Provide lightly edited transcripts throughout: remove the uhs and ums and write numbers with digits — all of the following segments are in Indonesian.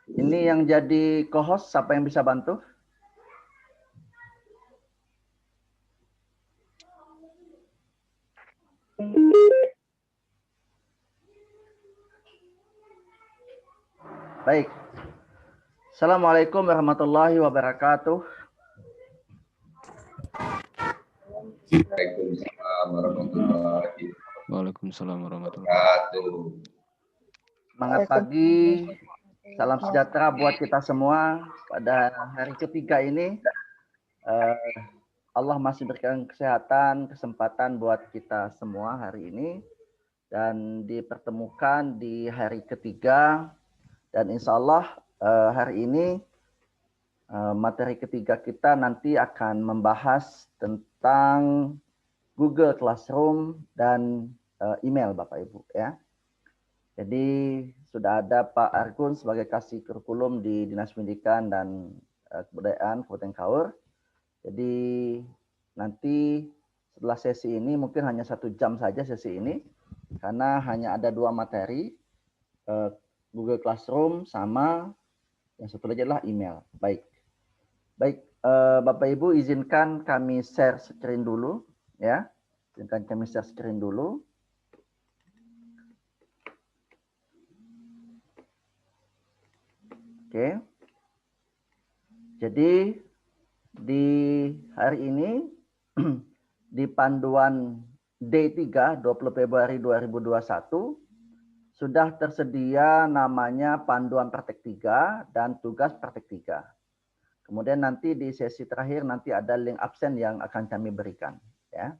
Ini yang jadi co-host, siapa yang bisa bantu? Baik. Assalamualaikum warahmatullahi wabarakatuh. Waalaikumsalam warahmatullahi Waalaikumsalam warahmatullahi wabarakatuh. Semangat pagi, salam sejahtera buat kita semua. Pada hari ketiga ini, Allah masih berikan kesehatan, kesempatan buat kita semua hari ini. Dan dipertemukan di hari ketiga. Dan insya Allah hari ini materi ketiga kita nanti akan membahas tentang Google Classroom dan email Bapak Ibu ya. Jadi sudah ada Pak Argun sebagai kasih kurikulum di Dinas Pendidikan dan Kebudayaan Kabupaten Kaur. Jadi nanti setelah sesi ini mungkin hanya 1 jam saja sesi ini karena hanya ada 2 materi, Google Classroom sama yang satu lagi adalah email. Baik, Bapak Ibu izinkan kami share screen dulu ya. Izinkan kami share screen dulu. Oke. Jadi di hari ini di panduan D3 20 Februari 2021 sudah tersedia namanya panduan praktek 3 dan tugas praktek 3. Kemudian nanti di sesi terakhir nanti ada link absen yang akan kami berikan ya.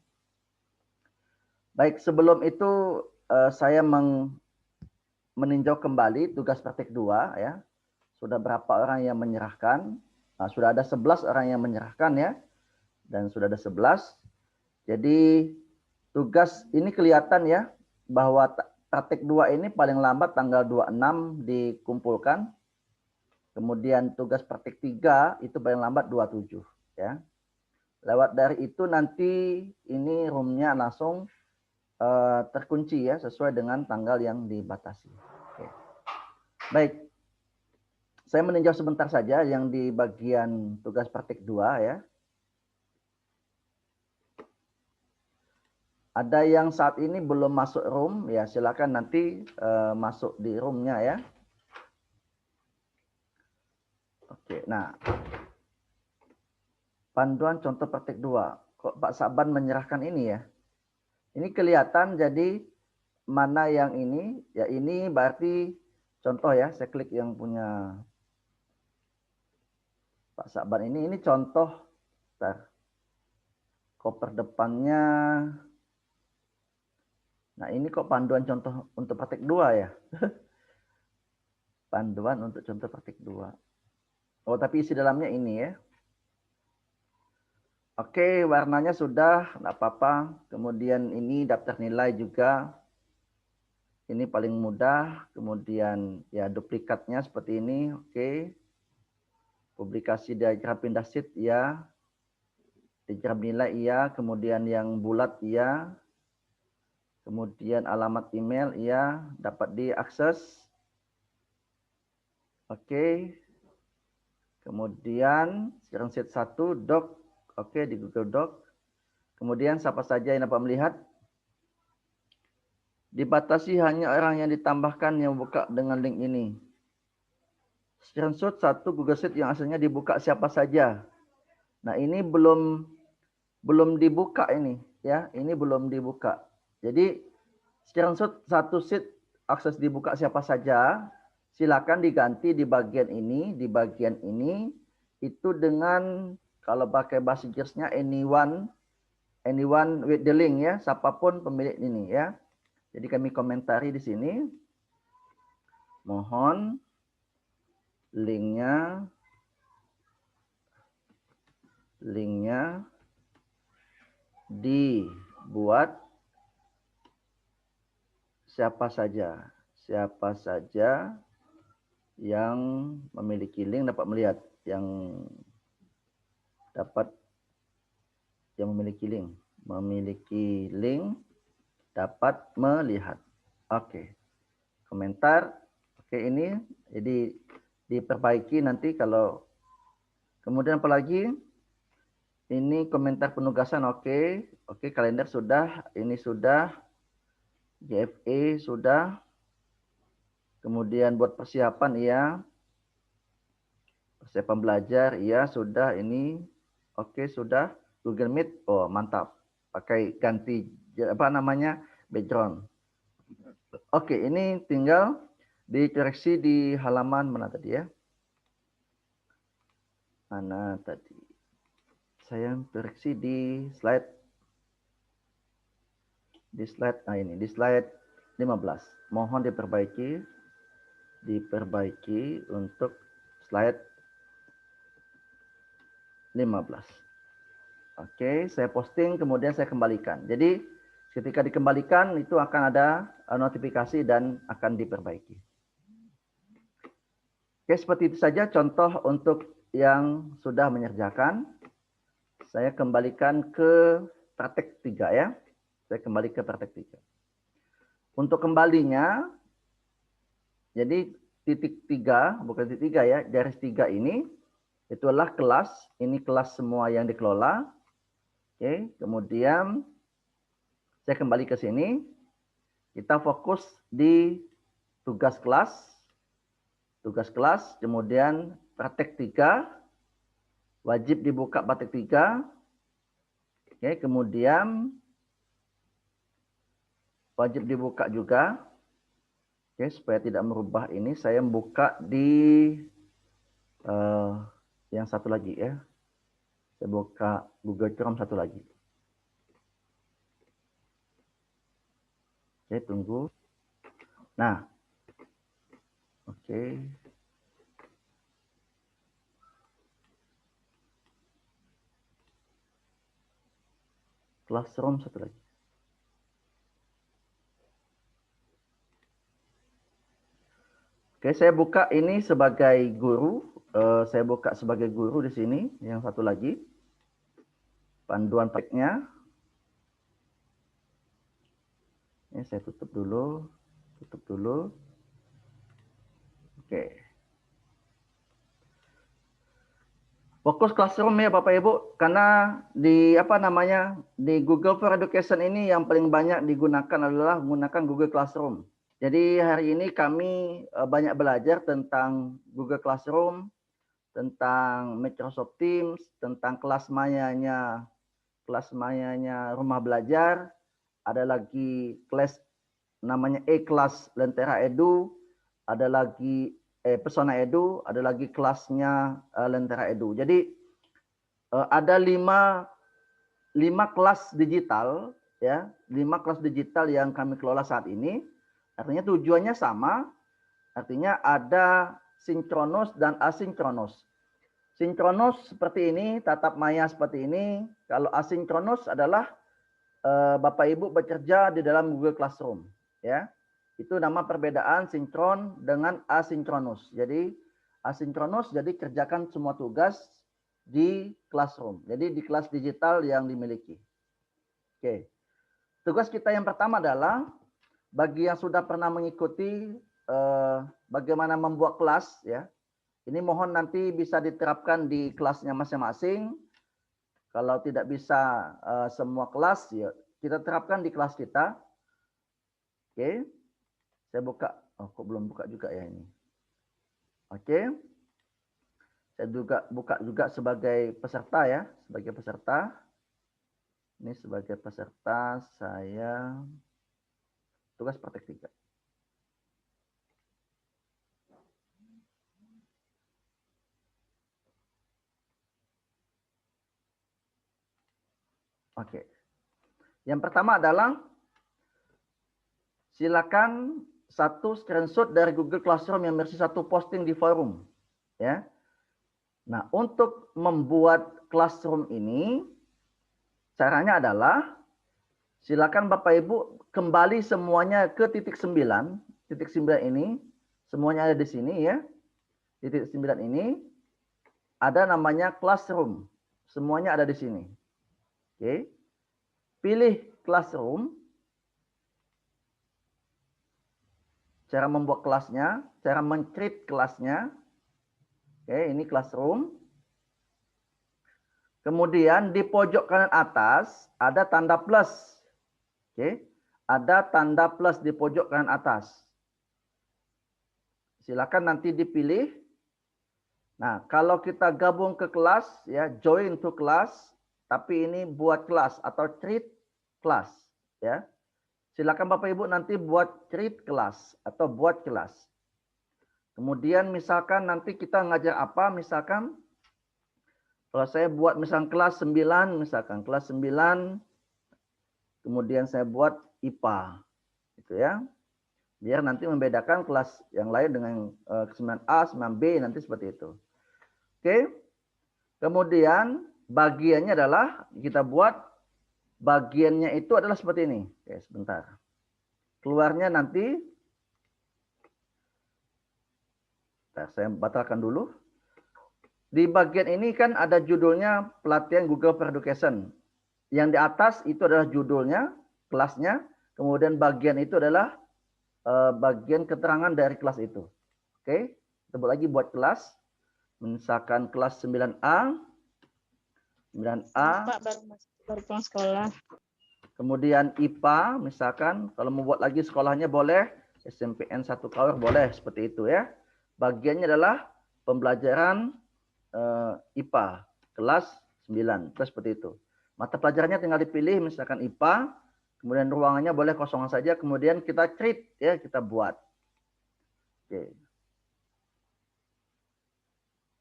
Baik, sebelum itu saya meninjau kembali tugas praktek 2 ya. Sudah berapa orang yang menyerahkan? Nah, sudah ada 11 orang yang menyerahkan ya. Dan sudah ada 11. Jadi tugas ini kelihatan ya bahwa praktek 2 ini paling lambat tanggal 26 dikumpulkan. Kemudian tugas praktek 3 itu paling lambat 27 ya. Lewat dari itu nanti ini roomnya langsung terkunci ya sesuai dengan tanggal yang dibatasi. Oke. Baik. Saya meninjau sebentar saja yang di bagian tugas praktik 2 ya. Ada yang saat ini belum masuk room ya, silakan nanti masuk di roomnya ya. Oke, nah. Panduan contoh praktik 2. Kok Pak Saban menyerahkan ini ya? Ini kelihatan jadi mana yang ini? Ya ini berarti contoh ya, saya klik yang punya Pak Saban ini contoh. Bentar. Koper depannya. Nah ini kok panduan contoh untuk praktik 2 ya? Panduan untuk contoh praktik 2. Oh tapi isi dalamnya ini ya. Oke warnanya sudah, enggak apa-apa. Kemudian ini daftar nilai juga. Ini paling mudah. Kemudian ya duplikatnya seperti ini. Oke. Publikasi diagram pindah sheet ya. Diagram nilai iya. Kemudian yang bulat iya. Kemudian alamat email iya. Dapat diakses. Oke. Kemudian sekarang sheet 1 doc. Oke di Google Doc. Kemudian siapa saja yang dapat melihat? Dibatasi hanya orang yang ditambahkan yang buka dengan link ini. Screenshot 1 Google Sheet yang aslinya dibuka siapa saja. Nah, ini belum dibuka ini ya. Ini belum dibuka. Jadi screenshot 1 sheet akses dibuka siapa saja. Silakan diganti di bagian ini itu dengan kalau pakai bahasa Inggrisnya anyone with the link ya, siapapun pemilik ini ya. Jadi kami komentari di sini. Mohon linknya dibuat siapa saja yang memiliki link dapat melihat, yang memiliki link dapat melihat. Oke. Komentar. Oke ini jadi diperbaiki nanti kalau kemudian apalagi ini komentar penugasan oke. Oke, kalender sudah, ini sudah, GFE sudah. Kemudian buat persiapan iya. Persiapan belajar iya sudah ini. Oke, sudah. Google Meet. Oh, mantap. Pakai ganti apa namanya? Background. Oke, ini tinggal dikoreksi di halaman mana tadi ya? Mana tadi? Saya koreksi di slide ini, di slide 15. Mohon diperbaiki untuk slide 15. Oke, saya posting kemudian saya kembalikan. Jadi ketika dikembalikan itu akan ada notifikasi dan akan diperbaiki. Oke, seperti itu saja contoh untuk yang sudah menyerjakan. Saya kembalikan ke praktek 3 ya. Saya kembali ke praktek 3. Untuk kembalinya, jadi titik 3, bukan titik 3 ya, garis 3 ini, itulah kelas. Ini kelas semua yang dikelola. Oke, kemudian saya kembali ke sini. Kita fokus di tugas kelas. Tugas kelas, kemudian praktek 3. Wajib dibuka praktek 3. Oke, kemudian wajib dibuka juga. Oke, supaya tidak merubah ini, saya membuka di yang satu lagi ya. Saya buka Google Chrome satu lagi. Oke, tunggu. Nah, oke. Classroom satu lagi. Oke, saya buka ini sebagai guru. Saya buka sebagai guru di sini. Yang satu lagi. Panduan prakteknya. Ini saya tutup dulu. Tutup dulu. Oke. Fokus Classroom ya Bapak Ibu. Karena di di Google for Education ini yang paling banyak digunakan adalah menggunakan Google Classroom. Jadi hari ini kami banyak belajar tentang Google Classroom, tentang Microsoft Teams, tentang kelas mayanya rumah belajar, ada lagi kelas namanya E-Kelas Lentera Edu, ada lagi Pesona Edu, ada lagi kelasnya Lentera Edu. Jadi ada 5 kelas digital ya, 5 kelas digital yang kami kelola saat ini. Artinya tujuannya sama, artinya ada sinkronus dan asinkronus. Sinkronus seperti ini, tatap maya seperti ini. Kalau asinkronus adalah Bapak Ibu bekerja di dalam Google Classroom, ya. Itu nama perbedaan sinkron dengan asinkronus. Jadi asinkronus jadi kerjakan semua tugas di Classroom. Jadi di kelas digital yang dimiliki. Oke. Tugas kita yang pertama adalah bagi yang sudah pernah mengikuti bagaimana membuat kelas ya. Ini mohon nanti bisa diterapkan di kelasnya masing-masing. Kalau tidak bisa semua kelas ya kita terapkan di kelas kita. Oke. Saya buka. Oh, kok belum buka juga ya ini. Oke. Saya juga buka juga sebagai peserta ya, sebagai peserta. Ini sebagai peserta saya tugas praktek 3. Oke. Yang pertama adalah silakan satu screenshot dari Google Classroom yang versi 1 posting di forum, ya. Nah, untuk membuat Classroom ini caranya adalah silakan Bapak Ibu kembali semuanya ke titik 9. Titik 9 ini semuanya ada di sini ya. Titik 9 ini ada namanya Classroom. Semuanya ada di sini. Oke. Pilih Classroom. Cara membuat kelasnya, cara men-create kelasnya. Oke, ini classroom. Kemudian di pojok kanan atas ada tanda plus. Oke, ada tanda plus di pojok kanan atas. Silakan nanti dipilih. Nah, kalau kita gabung ke kelas, ya join to class, tapi ini buat kelas atau treat kelas, ya. Silakan Bapak Ibu nanti buat treat kelas atau buat kelas. Kemudian misalkan nanti kita ngajar apa, misalkan kalau saya buat misalkan kelas 9, misalkan kelas 9, kemudian saya buat IPA, gitu ya. Biar nanti membedakan kelas yang lain dengan 9A, 9B, nanti seperti itu. Oke. Kemudian bagiannya adalah kita buat bagiannya itu adalah seperti ini. Oke, sebentar. Keluarnya nanti saya batalkan dulu. Di bagian ini kan ada judulnya pelatihan Google for Education. Yang di atas itu adalah judulnya, kelasnya. Kemudian bagian itu adalah bagian keterangan dari kelas itu. Oke, kita buat lagi buat kelas. Misalkan kelas 9A. 9A. Pak, baru pulang sekolah. Kemudian IPA, misalkan kalau mau buat lagi sekolahnya boleh. SMPN 1 Kaur boleh, seperti itu ya. Bagiannya adalah pembelajaran IPA, kelas 9. Seperti itu. Mata pelajarannya tinggal dipilih, misalkan IPA. Kemudian ruangannya boleh kosong saja. Kemudian kita treat, ya kita buat. Oke.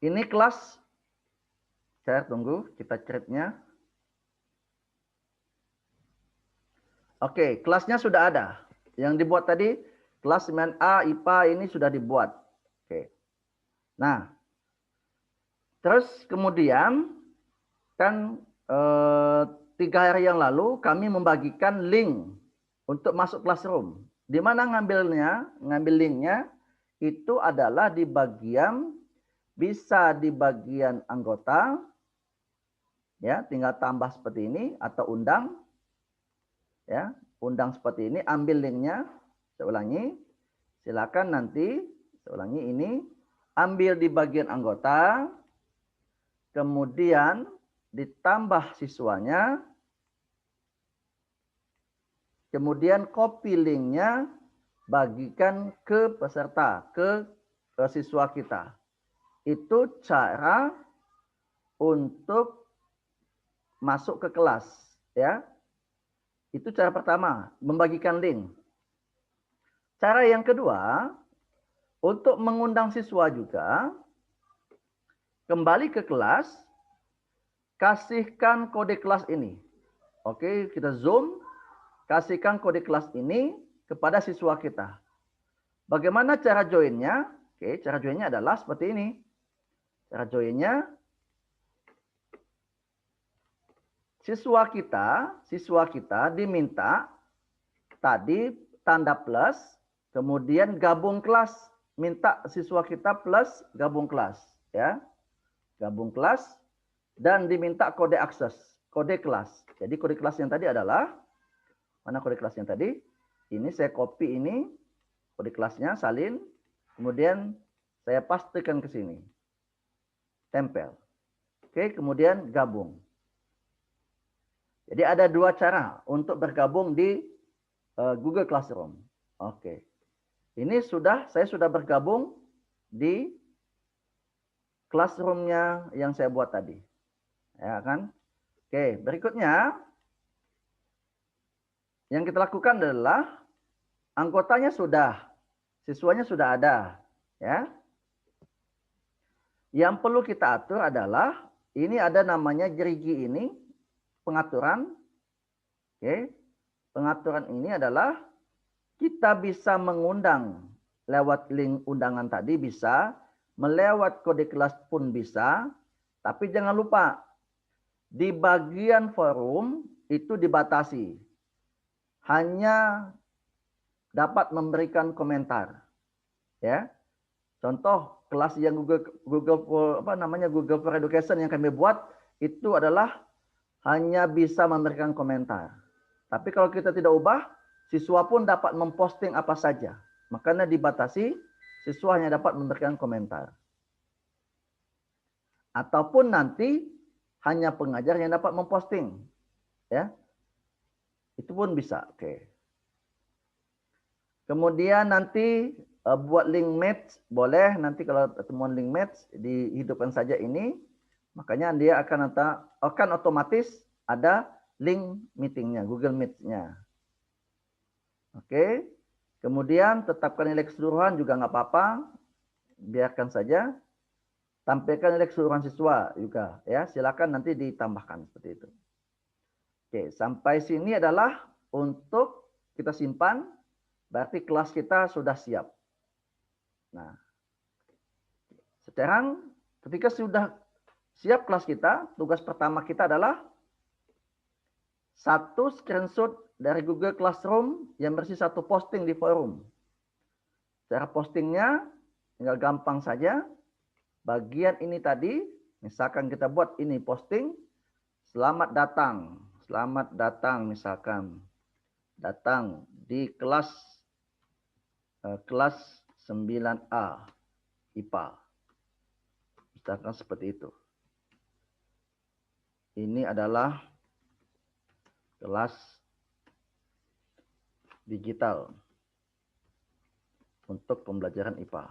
Ini kelas. Saya tunggu, kita treatnya. Oke, kelasnya sudah ada. Yang dibuat tadi, kelas 9A, IPA ini sudah dibuat. Oke. Nah, terus kemudian, kan 3 hari yang lalu kami membagikan link untuk masuk classroom. Di mana ngambil linknya itu adalah di bagian, bisa di bagian anggota, ya tinggal tambah seperti ini atau undang, ya undang seperti ini, ambil linknya, saya ulangi, silakan nanti, saya ulangi ini, ambil di bagian anggota, kemudian ditambah siswanya, kemudian copy linknya, bagikan ke peserta, ke siswa kita. Itu cara untuk masuk ke kelas, ya. Itu cara pertama, membagikan link. Cara yang kedua, untuk mengundang siswa juga, kembali ke kelas, kasihkan kode kelas ini. Oke, kita zoom, kasihkan kode kelas ini kepada siswa kita. Bagaimana cara joinnya? Oke, cara joinnya adalah seperti ini. Cara joinnya, siswa kita diminta tadi tanda plus, kemudian gabung kelas, minta siswa kita plus gabung kelas, ya. Gabung kelas dan diminta kode akses, kode kelas. Jadi kode kelas yang tadi adalah, mana kode kelas yang tadi? Ini saya copy ini, kode kelasnya salin, kemudian saya pastikan ke sini. Tempel. Oke, kemudian gabung. Jadi ada 2 cara untuk bergabung di Google Classroom. Oke. Ini saya sudah bergabung di classroom-nya yang saya buat tadi. Ya kan? Oke, berikutnya yang kita lakukan adalah anggotanya sudah, siswanya sudah ada, ya. Yang perlu kita atur adalah ini ada namanya gerigi ini, pengaturan. Oke. Pengaturan ini adalah kita bisa mengundang lewat link undangan tadi bisa, melewat kode kelas pun bisa, tapi jangan lupa di bagian forum itu dibatasi. Hanya dapat memberikan komentar. Ya. Contoh kelas yang Google for Education yang kami buat itu adalah hanya bisa memberikan komentar. Tapi kalau kita tidak ubah, siswa pun dapat memposting apa saja. Makanya dibatasi, siswa hanya dapat memberikan komentar. ataupun nanti hanya pengajar yang dapat memposting, ya. Itu pun bisa. Oke. Kemudian nanti buat link match boleh, nanti kalau temuan link match dihidupkan saja ini, makanya dia akan otomatis ada link meetingnya, Google Meet-nya. Oke. Kemudian tetapkan nilai keseluruhan juga nggak apa-apa, biarkan saja. Tampilkan nilai keseluruhan siswa juga, ya. Silakan nanti ditambahkan seperti itu. Oke, sampai sini adalah untuk kita simpan, berarti kelas kita sudah siap. Nah, sekarang ketika sudah siap kelas kita, tugas pertama kita adalah satu screenshot dari Google Classroom yang bersih satu posting di forum. Cara postingnya tinggal gampang saja. Bagian ini tadi, misalkan kita buat ini posting, selamat datang misalkan, datang di kelas 9A IPA. Misalkan seperti itu. Ini adalah kelas digital untuk pembelajaran IPA.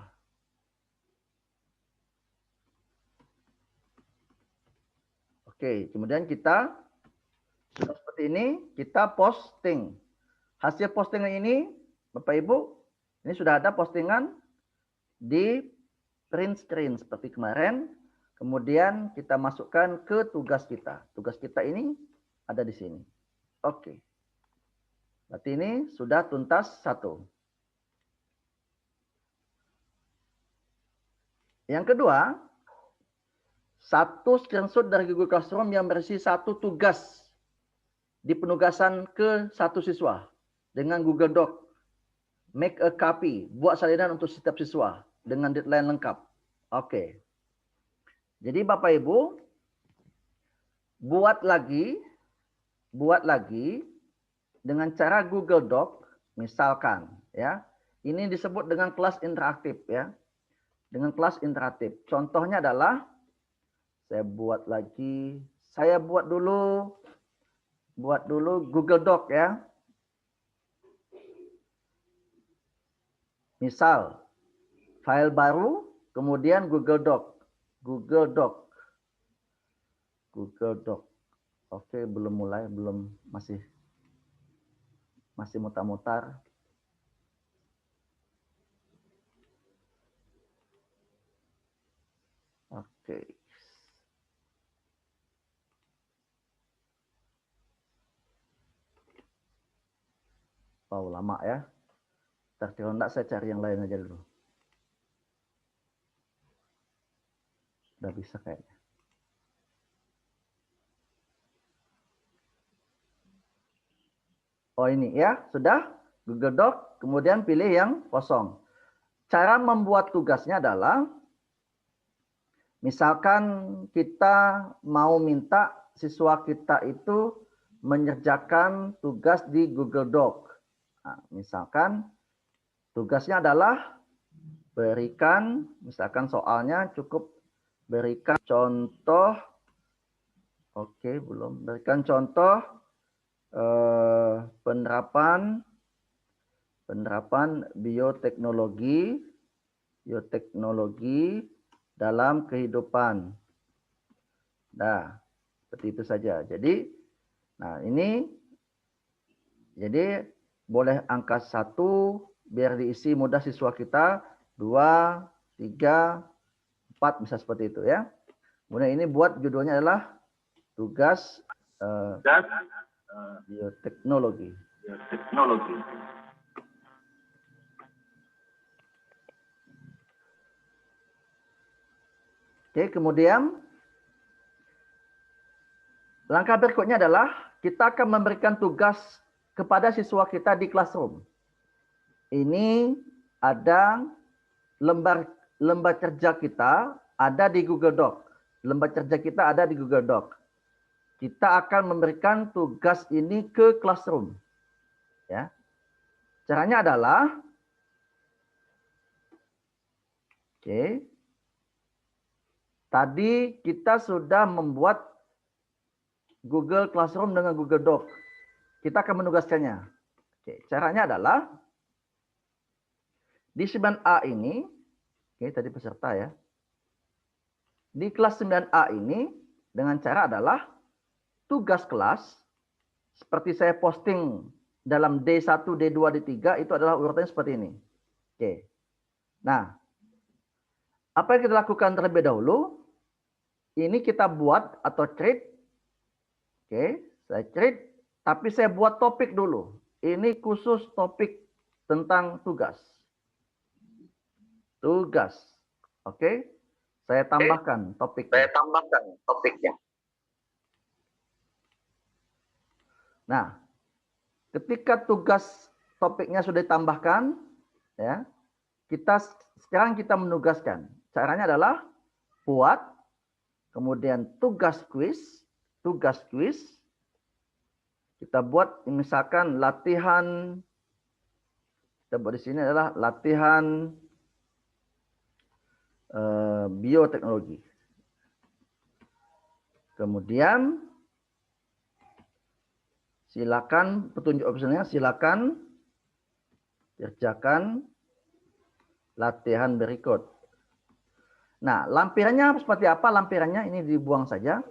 Oke, kemudian kita sudah seperti ini, kita posting. Hasil postingan ini, Bapak Ibu, ini sudah ada postingan di print screen seperti kemarin. Kemudian kita masukkan ke tugas kita. Tugas kita ini ada di sini. Oke. Berarti ini sudah tuntas satu. Yang kedua, satu screenshot dari Google Classroom yang berisi satu tugas di penugasan ke satu siswa dengan Google Doc. Make a copy, buat salinan untuk setiap siswa dengan deadline lengkap. Oke. Jadi Bapak Ibu, buat lagi dengan cara Google Doc, misalkan, ya. Ini disebut dengan kelas interaktif, ya. Dengan kelas interaktif. Contohnya adalah saya buat dulu Google Doc, ya. Misal file baru, kemudian Google Doc. Oke, belum mulai, masih mutar-mutar. Oke. Wow, lama ya. Kalau enggak saya cari yang lain aja dulu. Udah bisa kayaknya. Oh ini ya, sudah. Google Doc, kemudian pilih yang kosong. Cara membuat tugasnya adalah, misalkan kita mau minta siswa kita itu mengerjakan tugas di Google Doc. Nah, misalkan tugasnya adalah berikan, misalkan soalnya cukup berikan contoh, oke belum, berikan contoh penerapan bioteknologi dalam kehidupan. Nah, seperti itu saja. Jadi, nah ini, jadi boleh angka 1 biar diisi mudah siswa kita, 2, 3, 4 bisa seperti itu ya. Kemudian ini buat judulnya adalah tugas bioteknologi. Oke, kemudian langkah berikutnya adalah kita akan memberikan tugas kepada siswa kita di Classroom. Ini ada lembar kerja kita ada di Google Doc. Lembar kerja kita ada di Google Doc. Kita akan memberikan tugas ini ke Classroom. Ya. Caranya adalah, oke. Tadi kita sudah membuat Google Classroom dengan Google Doc. Kita akan menugaskannya. Oke, caranya adalah di 9A ini, oke, tadi peserta ya. Di kelas 9A ini, dengan cara adalah tugas kelas, seperti saya posting dalam D1, D2, D3, itu adalah urutannya seperti ini. Oke. Nah, apa yang kita lakukan terlebih dahulu, ini kita buat atau create. Oke, saya create, tapi saya buat topik dulu. Ini khusus topik tentang tugas. Tugas. Oke, saya tambahkan topiknya. Nah, ketika tugas topiknya sudah ditambahkan, ya, sekarang kita menugaskan. Caranya adalah buat, kemudian tugas quiz. Kita buat misalkan latihan. Kita buat di sini adalah latihan bioteknologi. Kemudian silakan petunjuk opsionalnya, silakan kerjakan latihan berikut. Nah, lampirannya seperti apa? Lampirannya ini dibuang saja.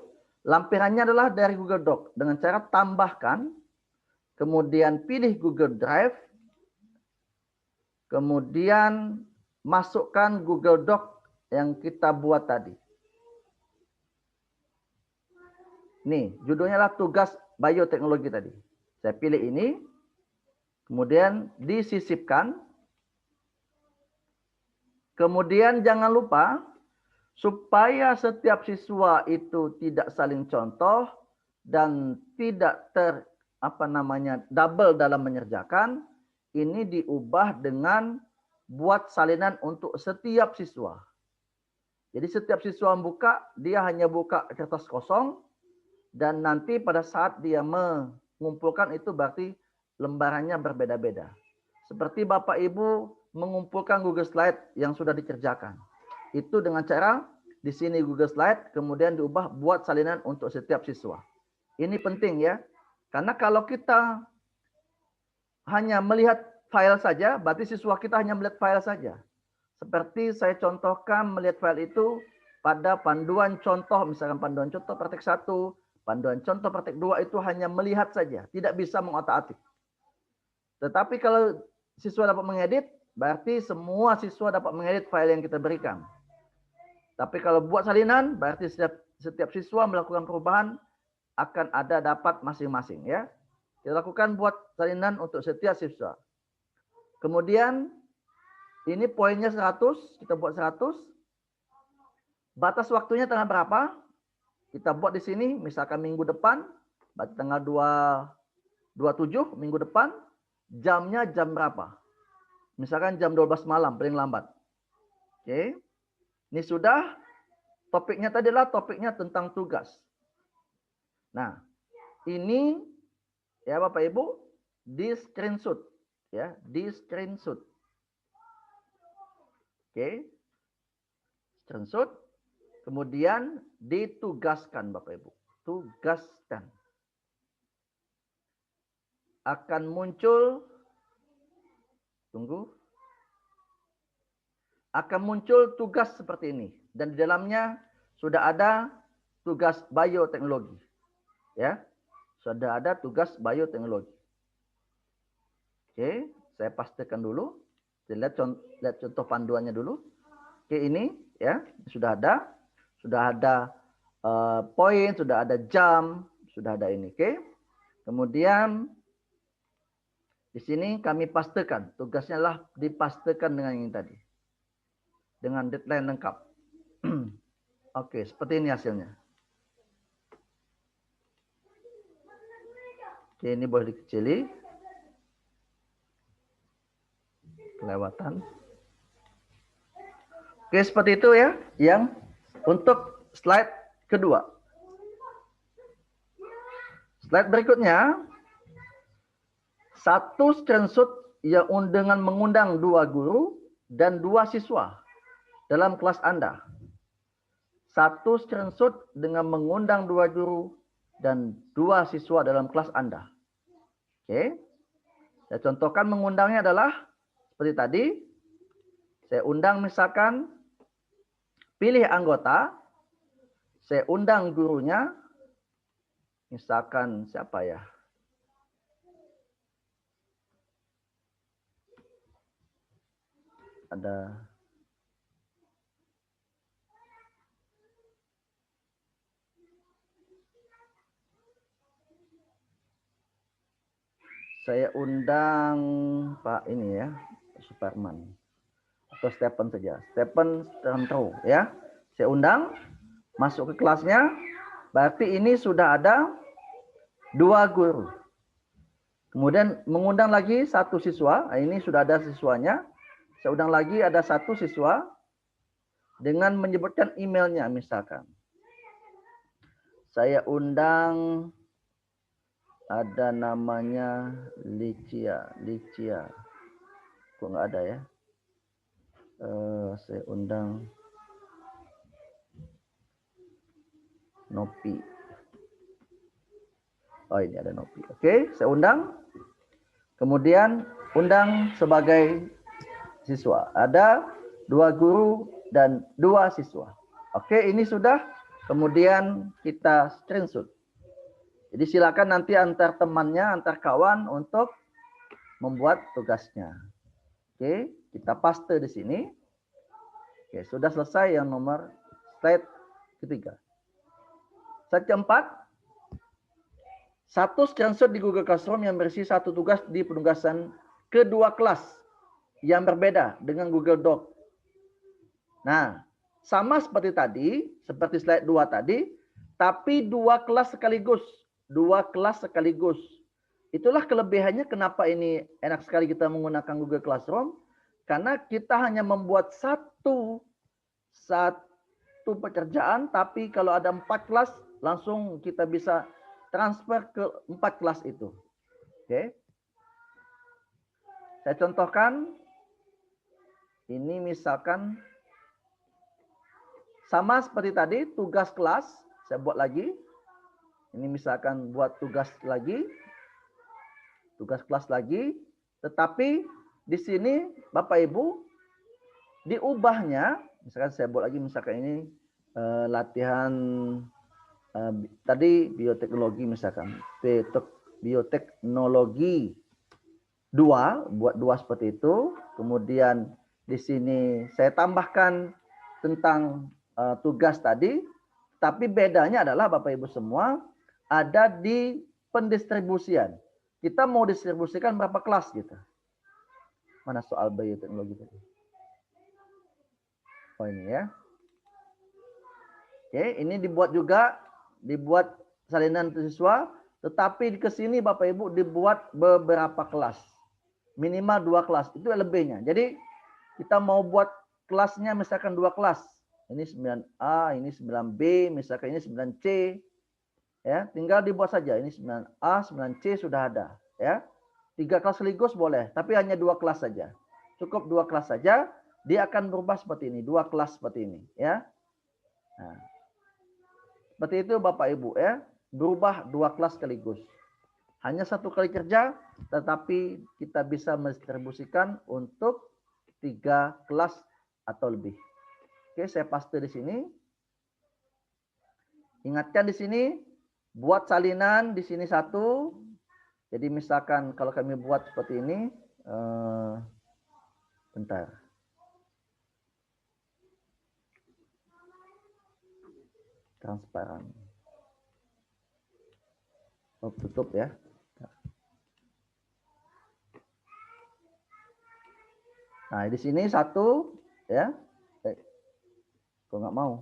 Lampirannya adalah dari Google Doc dengan cara tambahkan, kemudian pilih Google Drive, kemudian masukkan Google Doc yang kita buat tadi. Nih, judulnya adalah tugas bioteknologi tadi. Saya pilih ini, kemudian disisipkan. Kemudian jangan lupa, supaya setiap siswa itu tidak saling contoh dan tidak double dalam mengerjakan, ini diubah dengan buat salinan untuk setiap siswa. Jadi setiap siswa membuka, dia hanya buka kertas kosong, dan nanti pada saat dia mengumpulkan itu berarti lembarannya berbeda-beda. Seperti Bapak Ibu mengumpulkan Google Slide yang sudah dikerjakan. Itu dengan cara di sini Google Slide, kemudian diubah buat salinan untuk setiap siswa. Ini penting ya, karena kalau kita hanya melihat file saja, berarti siswa kita hanya melihat file saja. Seperti saya contohkan melihat file itu pada panduan contoh, misalkan panduan contoh praktek 1, panduan contoh praktek 2 itu hanya melihat saja, tidak bisa mengotak-atik. Tetapi kalau siswa dapat mengedit, berarti semua siswa dapat mengedit file yang kita berikan. Tapi kalau buat salinan, berarti setiap siswa melakukan perubahan akan ada dapat masing-masing ya. Kita lakukan buat salinan untuk setiap siswa. Kemudian ini poinnya 100, kita buat 100. Batas waktunya tanggal berapa? Kita buat di sini, misalkan minggu depan, tanggal 27 minggu depan, jamnya jam berapa? Misalkan jam 12 malam paling lambat. Oke. Ini sudah topiknya tadi adalah topiknya tentang tugas. Nah, ini ya Bapak Ibu di screenshot ya, di screenshot. Oke. Screenshot. Kemudian ditugaskan Bapak Ibu. Tugaskan. Akan muncul, tunggu. Akan muncul tugas seperti ini. Dan di dalamnya sudah ada tugas bioteknologi. Ya. Sudah ada tugas bioteknologi. Oke, saya pastikan dulu. Lihat contoh panduannya dulu. Oke, ini ya sudah ada poin, sudah ada jam, sudah ada ini. Oke. Kemudian di sini kami pastikan tugasnya adalah dipastikan dengan ini tadi. Dengan deadline lengkap. Oke, seperti ini hasilnya. Oke, ini boleh dikecili. Kelewatan. Oke, seperti itu ya. Yang untuk slide kedua. Slide berikutnya. Satu screenshot yang dengan mengundang 2 guru dan 2 siswa dalam kelas Anda. Satu screenshot dengan mengundang 2 guru dan 2 siswa dalam kelas Anda. Oke. Saya contohkan mengundangnya adalah seperti tadi. Saya undang misalkan pilih anggota. Saya undang gurunya. Misalkan siapa ya? Ada saya undang Pak ini ya, Superman atau Stephen saja, Stephen Stentro ya. Saya undang masuk ke kelasnya. Berarti ini sudah ada 2 guru. Kemudian mengundang lagi 1 siswa. Nah, ini sudah ada siswanya. Saya undang lagi ada 1 siswa dengan menyebutkan emailnya misalkan. Saya undang ada namanya Licia. Kok nggak ada ya? Saya undang Nopi. Oh ini ada Nopi. Oke, saya undang. Kemudian undang sebagai siswa. Ada 2 guru dan 2 siswa. Oke, ini sudah. Kemudian kita screenshot. Jadi silakan nanti antar temannya, antar kawan untuk membuat tugasnya. Oke, kita paste di sini. Oke, sudah selesai yang nomor slide ketiga. Slide keempat. 1 screenshot di Google Classroom yang berisi 1 tugas di penugasan kedua kelas yang berbeda dengan Google Doc. Nah, sama seperti tadi, seperti slide 2 tadi, tapi 2 kelas sekaligus. 2 kelas sekaligus. Itulah kelebihannya kenapa ini enak sekali kita menggunakan Google Classroom. Karena kita hanya membuat satu pekerjaan, tapi kalau ada 4 kelas, langsung kita bisa transfer ke 4 kelas itu. Oke. Saya contohkan. Ini misalkan sama seperti tadi, tugas kelas. Saya buat lagi. Ini misalkan buat tugas lagi. Tugas kelas lagi. Tetapi di sini Bapak Ibu diubahnya. Misalkan saya buat lagi. Misalkan ini latihan tadi bioteknologi misalkan. Bioteknologi 2. Buat 2 seperti itu. Kemudian di sini saya tambahkan tentang tugas tadi. Tapi bedanya adalah Bapak Ibu semua ada di pendistribusian. Kita mau distribusikan berapa kelas gitu. Mana soal bioteknologi tadi? Oh ini ya. Oke, ini dibuat juga, dibuat salinan siswa, tetapi ke sini Bapak Ibu dibuat beberapa kelas. Minimal 2 kelas, itu lebihnya. Jadi kita mau buat kelasnya misalkan 2 kelas. Ini 9A, ini 9B, misalkan ini 9C. Ya, tinggal dibuat saja. Ini 9A, 9C sudah ada, ya. 3 kelas sekaligus boleh, tapi hanya 2 kelas saja. Cukup 2 kelas saja, dia akan berubah seperti ini, 2 kelas seperti ini, ya. Nah, seperti itu Bapak Ibu ya, berubah 2 kelas sekaligus. Hanya 1 kali kerja, tetapi kita bisa mendistribusikan untuk 3 kelas atau lebih. Oke, saya paste di sini. Ingatkan di sini, buat salinan di sini 1. Jadi misalkan kalau kami buat seperti ini, bentar. Transparan. Oh, tutup ya. Nah, di sini 1 ya. Kok nggak mau?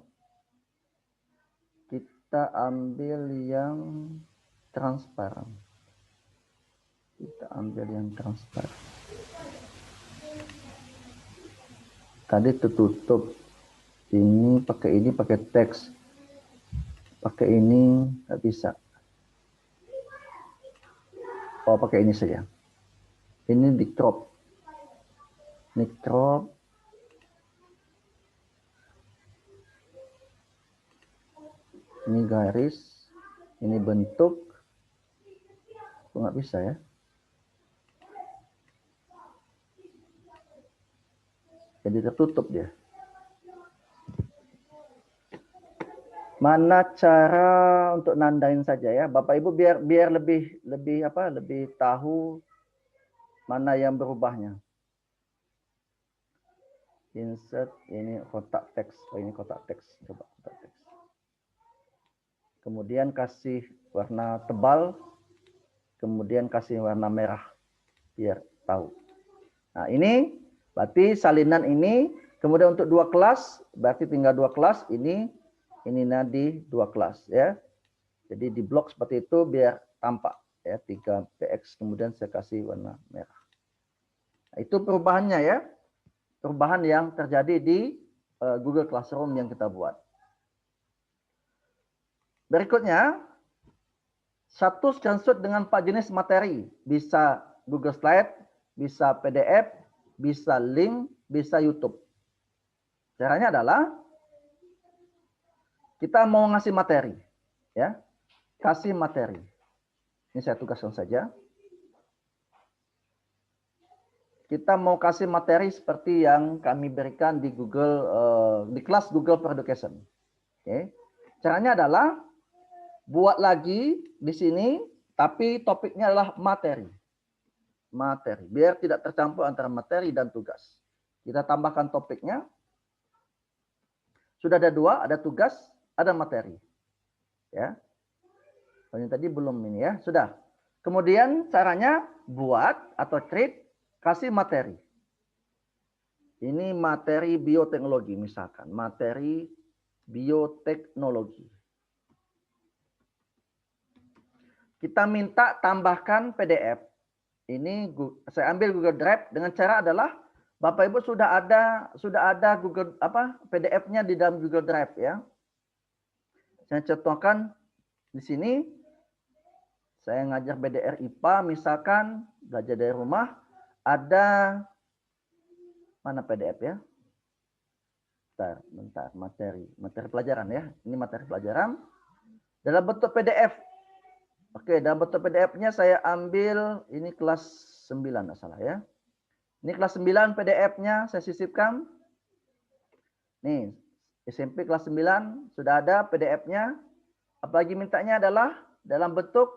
Kita ambil yang transparan. Kita ambil yang transparan. Tadi tertutup. Ini pakai teks. Pakai ini nggak bisa. Oh, pakai ini saja. Ini di crop. Ini crop. Ini garis, ini bentuk. Kok nggak bisa ya? Jadi tertutup dia. Mana cara untuk nandain saja ya, Bapak Ibu biar lebih tahu mana yang berubahnya. Insert ini kotak teks, ini kotak teks, coba kotak teks. Kemudian kasih warna tebal, kemudian kasih warna merah biar tahu. Nah ini berarti salinan ini, kemudian untuk 2 kelas berarti tinggal 2 kelas ini nanti 2 kelas ya. Jadi di blok seperti itu biar tampak ya 3px, kemudian saya kasih warna merah. Nah, itu perubahannya ya. Perubahan yang terjadi di Google Classroom yang kita buat. Berikutnya, satu screenshot dengan 4 jenis materi. Bisa Google Slide, bisa PDF, bisa link, bisa YouTube. Caranya adalah kita mau ngasih materi. Ya, kasih materi. Ini saya tugaskan saja. Kita mau kasih materi seperti yang kami berikan di Google di kelas Google for Education. Oke. Caranya adalah buat lagi di sini, tapi topiknya adalah materi. Materi, biar tidak tercampur antara materi dan tugas. Kita tambahkan topiknya. Sudah ada 2, ada tugas, ada materi. Ya. Ini tadi belum ini ya, sudah. Kemudian caranya buat atau treat, kasih materi. Ini materi bioteknologi misalkan, materi bioteknologi. Kita minta tambahkan PDF. Ini saya ambil Google Drive, dengan cara adalah Bapak Ibu sudah ada Google PDF-nya di dalam Google Drive ya. Saya contohkan di sini. Saya ngajar BDR IPA misalkan, belajar dari rumah, ada mana PDF ya? Bentar, materi pelajaran ya. Ini materi pelajaran dalam bentuk PDF. Oke, dalam bentuk PDF-nya saya ambil ini kelas 9 enggak salah ya. Ini kelas 9 PDF-nya saya sisipkan. Nih, SMP kelas 9 sudah ada PDF-nya. Apalagi mintanya adalah dalam bentuk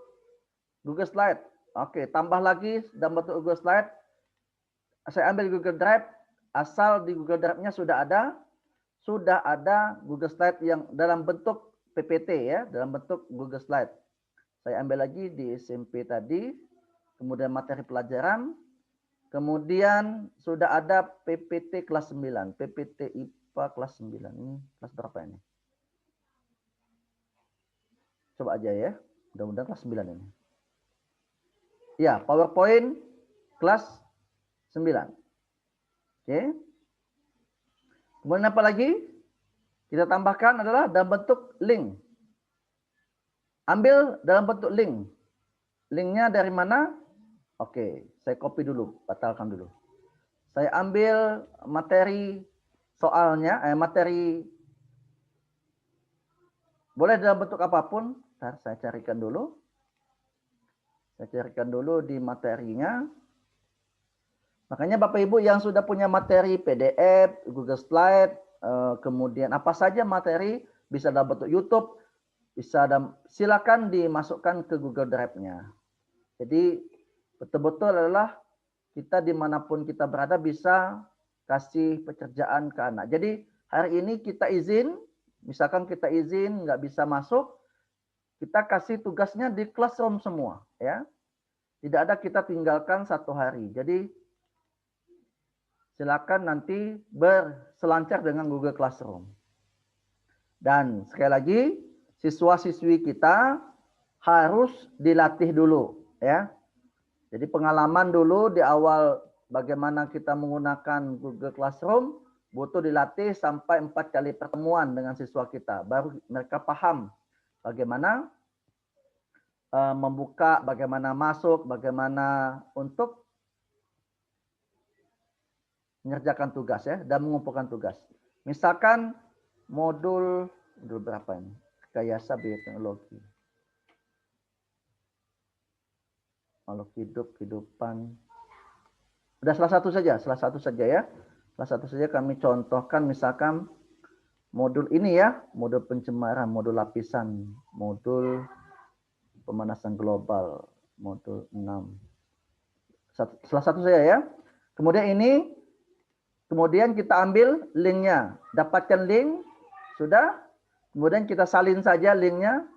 Google Slide. Oke, tambah lagi dalam bentuk Google Slide. Saya ambil Google Drive, asal di Google Drive-nya sudah ada Google Slide yang dalam bentuk PPT ya, dalam bentuk Google Slide. Saya ambil lagi di SMP tadi, kemudian materi pelajaran, kemudian sudah ada PPT kelas 9, PPT IPA kelas 9. Ini kelas berapa ini? Coba aja ya, mudah-mudahan kelas 9 ini. Ya, PowerPoint kelas 9. Oke. Kemudian apa lagi? Kita tambahkan adalah dalam bentuk link. Ambil dalam bentuk link. Linknya dari mana? Oke, saya copy dulu, batalkan dulu. Saya ambil materi soalnya, materi boleh dalam bentuk apapun. Ntar saya carikan dulu. Saya carikan dulu di materinya. Makanya Bapak Ibu yang sudah punya materi PDF, Google Slide, kemudian apa saja materi, bisa dalam bentuk YouTube, silakan dimasukkan ke Google Drive-nya. Jadi betul-betul adalah kita dimanapun kita berada bisa kasih pekerjaan ke anak. Jadi hari ini kita izin, misalkan kita izin nggak bisa masuk, kita kasih tugasnya di classroom semua, ya. Tidak ada kita tinggalkan 1 hari. Jadi silakan nanti berselancar dengan Google Classroom. Dan sekali lagi, siswa-siswi kita harus dilatih dulu, ya. Jadi pengalaman dulu di awal bagaimana kita menggunakan Google Classroom, butuh dilatih sampai 4 kali pertemuan dengan siswa kita. Baru mereka paham bagaimana membuka, bagaimana masuk, bagaimana untuk mengerjakan tugas ya, dan mengumpulkan tugas. Misalkan modul berapa ini? Rekayasa bioteknologi. Makhluk hidup, kehidupan. Udah salah satu saja ya. Salah satu saja kami contohkan misalkan modul ini ya, modul pencemaran, modul lapisan, modul pemanasan global, modul 6. Salah satu saja ya. Kemudian ini, kemudian kita ambil linknya. Dapatkan link, sudah. Kemudian kita salin saja linknya.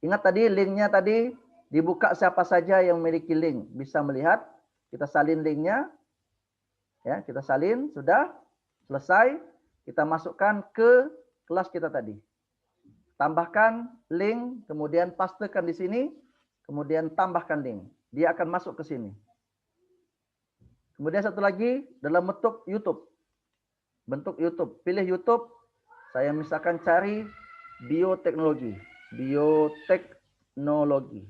Ingat tadi linknya tadi dibuka siapa saja yang memiliki link. Bisa melihat, kita salin linknya. Ya, kita salin, sudah. Selesai. Kita masukkan ke kelas kita tadi. Tambahkan link, kemudian pastekan di sini, kemudian tambahkan link. Dia akan masuk ke sini. Kemudian satu lagi dalam bentuk YouTube. Bentuk YouTube. Pilih YouTube. Saya misalkan cari bioteknologi. Bioteknologi.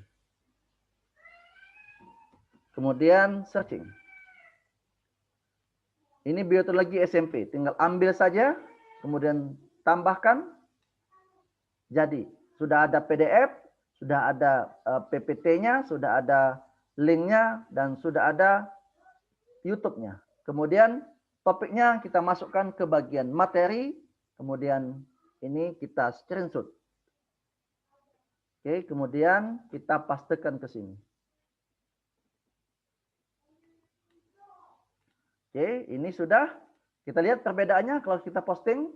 Kemudian searching. Ini bioteknologi SMP. Tinggal ambil saja, kemudian tambahkan. Jadi, sudah ada PDF, sudah ada PPT-nya, sudah ada link-nya, dan sudah ada YouTube-nya. Kemudian topiknya kita masukkan ke bagian materi, kemudian ini kita screenshot. Oke, kemudian kita pastekan ke sini. Oke, ini sudah. Kita lihat perbedaannya kalau kita posting.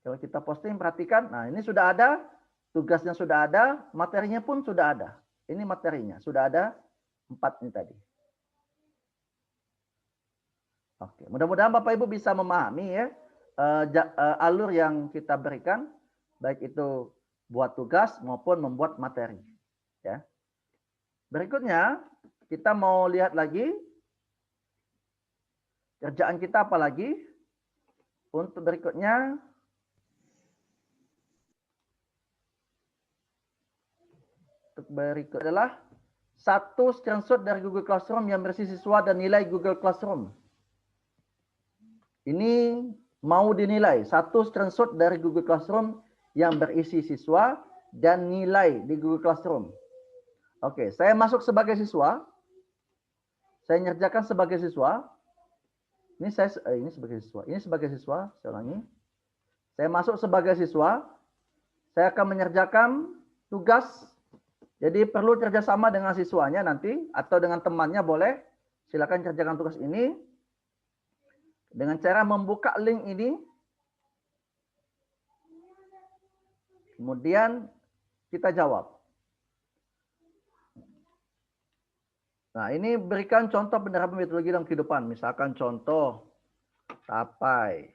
Kalau kita posting, perhatikan. Nah, ini sudah ada. Tugasnya sudah ada. Materinya pun sudah ada. Ini materinya. Sudah ada 4 ini tadi. Oke, mudah-mudahan Bapak Ibu bisa memahami ya alur yang kita berikan. Baik itu buat tugas maupun membuat materi. Ya. Berikutnya, kita mau lihat lagi. Kerjaan kita apa lagi? Untuk berikutnya, adalah satu screenshot dari Google Classroom yang berisi siswa dan nilai Google Classroom. Ini mau dinilai. Satu screenshot dari Google Classroom yang berisi siswa dan nilai di Google Classroom. Oke, saya masuk sebagai siswa. Saya ngerjakan sebagai siswa. Ini sebagai siswa. Ini sebagai siswa. Saya ulangi. Saya masuk sebagai siswa. Saya akan mengerjakan tugas. Jadi perlu kerjasama dengan siswanya nanti. Atau dengan temannya boleh. Silakan kerjakan tugas ini. Dengan cara membuka link ini. Kemudian kita jawab. Nah, ini berikan contoh penerapan metodologi dalam kehidupan. Misalkan contoh tapai.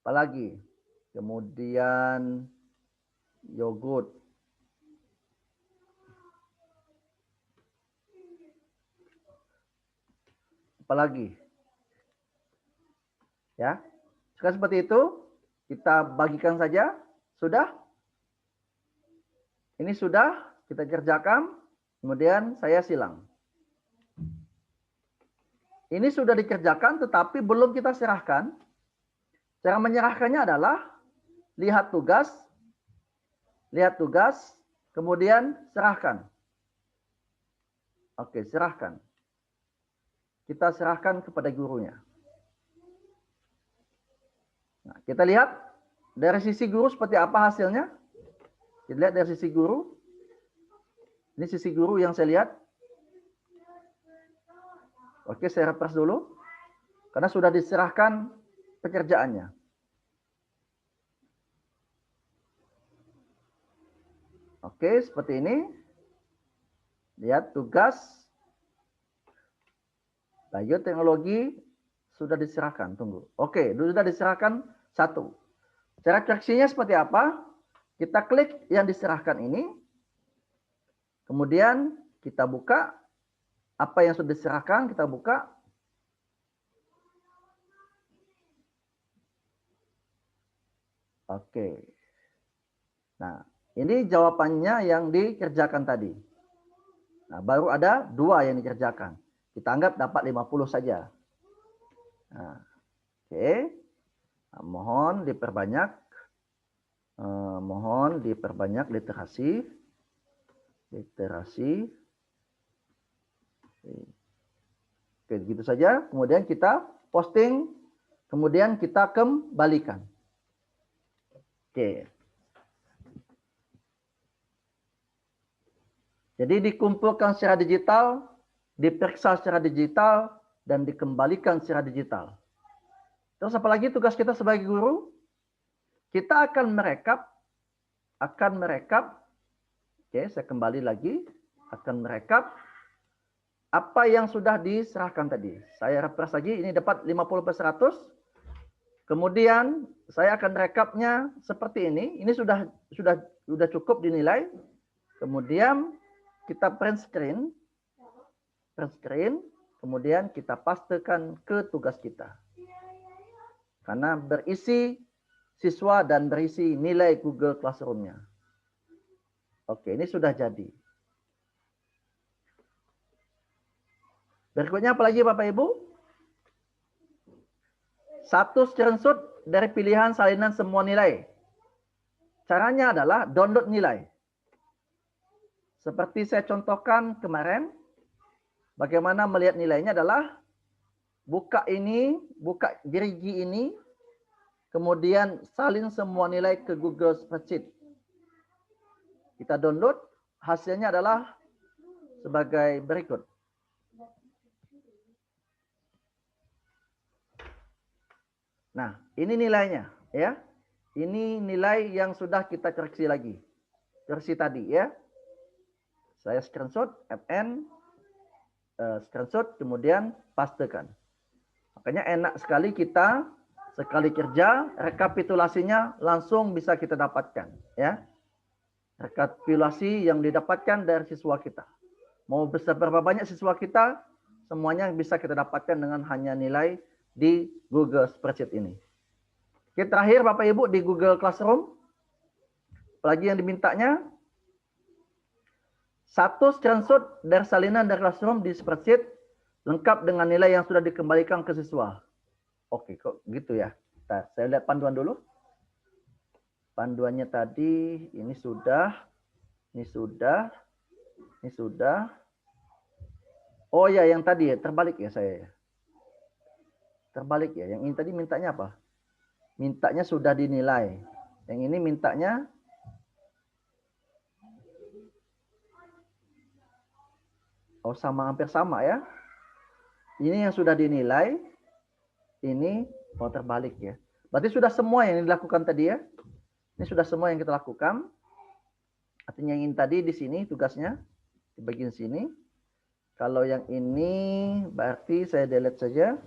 Apalagi? Kemudian yogurt. Apalagi? Ya. Sekarang seperti itu, kita bagikan saja. Sudah? Ini sudah kita kerjakan. Kemudian saya silang. Ini sudah dikerjakan tetapi belum kita serahkan. Cara menyerahkannya adalah lihat tugas, kemudian serahkan. Oke, serahkan. Kita serahkan kepada gurunya. Nah, kita lihat dari sisi guru seperti apa hasilnya. Kita lihat dari sisi guru. Ini sisi guru yang saya lihat. Oke, saya refresh dulu. Karena sudah diserahkan pekerjaannya. Oke, seperti ini. Lihat tugas. Bioteknologi sudah diserahkan. Tunggu. Oke, sudah diserahkan 1. Cara koreksinya seperti apa? Kita klik yang diserahkan ini. Kemudian kita buka apa yang sudah diserahkan, kita buka. Oke. Nah, ini jawabannya yang dikerjakan tadi. Nah, baru ada 2 yang dikerjakan. Kita anggap dapat 50 saja. Nah, oke. Nah, mohon diperbanyak literasi. Oke, gitu saja. Kemudian kita posting, kemudian kita kembalikan. Oke. Jadi dikumpulkan secara digital, diperiksa secara digital, dan dikembalikan secara digital. Terus apalagi tugas kita sebagai guru? Kita akan merekap. Oke, saya kembali lagi. Akan merekap apa yang sudah diserahkan tadi. Saya refresh lagi, ini dapat 50/100. Kemudian saya akan rekapnya seperti ini. Ini sudah cukup dinilai. Kemudian kita print screen, kemudian kita pastekan ke tugas kita. Karena berisi siswa dan berisi nilai Google Classroom-nya. Oke, ini sudah jadi. Berikutnya apa lagi Bapak Ibu? Satu screenshot dari pilihan salinan semua nilai. Caranya adalah download nilai. Seperti saya contohkan kemarin, bagaimana melihat nilainya adalah buka gerigi ini, kemudian salin semua nilai ke Google Spreadsheet. Kita download, hasilnya adalah sebagai berikut. Nah, ini nilainya, ya. Ini nilai yang sudah kita koreksi lagi. Koreksi tadi, ya. Saya screenshot, FN, screenshot, kemudian pastekan. Makanya enak sekali kita sekali kerja, rekapitulasinya langsung bisa kita dapatkan, ya. Rekapitulasi yang didapatkan dari siswa kita. Mau berapa banyak siswa kita, semuanya bisa kita dapatkan dengan hanya nilai di Google Spreadsheet ini. Oke, terakhir Bapak Ibu di Google Classroom, apalagi yang dimintanya, satu screenshot dari salinan dari Classroom di Spreadsheet lengkap dengan nilai yang sudah dikembalikan ke siswa. Oke, kok gitu ya. Nah, saya lihat panduan dulu. Panduannya tadi ini sudah. Oh ya, yang tadi ya, terbalik ya saya. Terbalik ya. Yang ini tadi mintanya apa? Mintanya sudah dinilai. Yang ini mintanya hampir sama ya. Ini yang sudah dinilai. Ini terbalik ya. Berarti sudah semua yang dilakukan tadi ya. Ini sudah semua yang kita lakukan. Artinya yang ini tadi di sini tugasnya di bagian sini. Kalau yang ini berarti saya delete saja.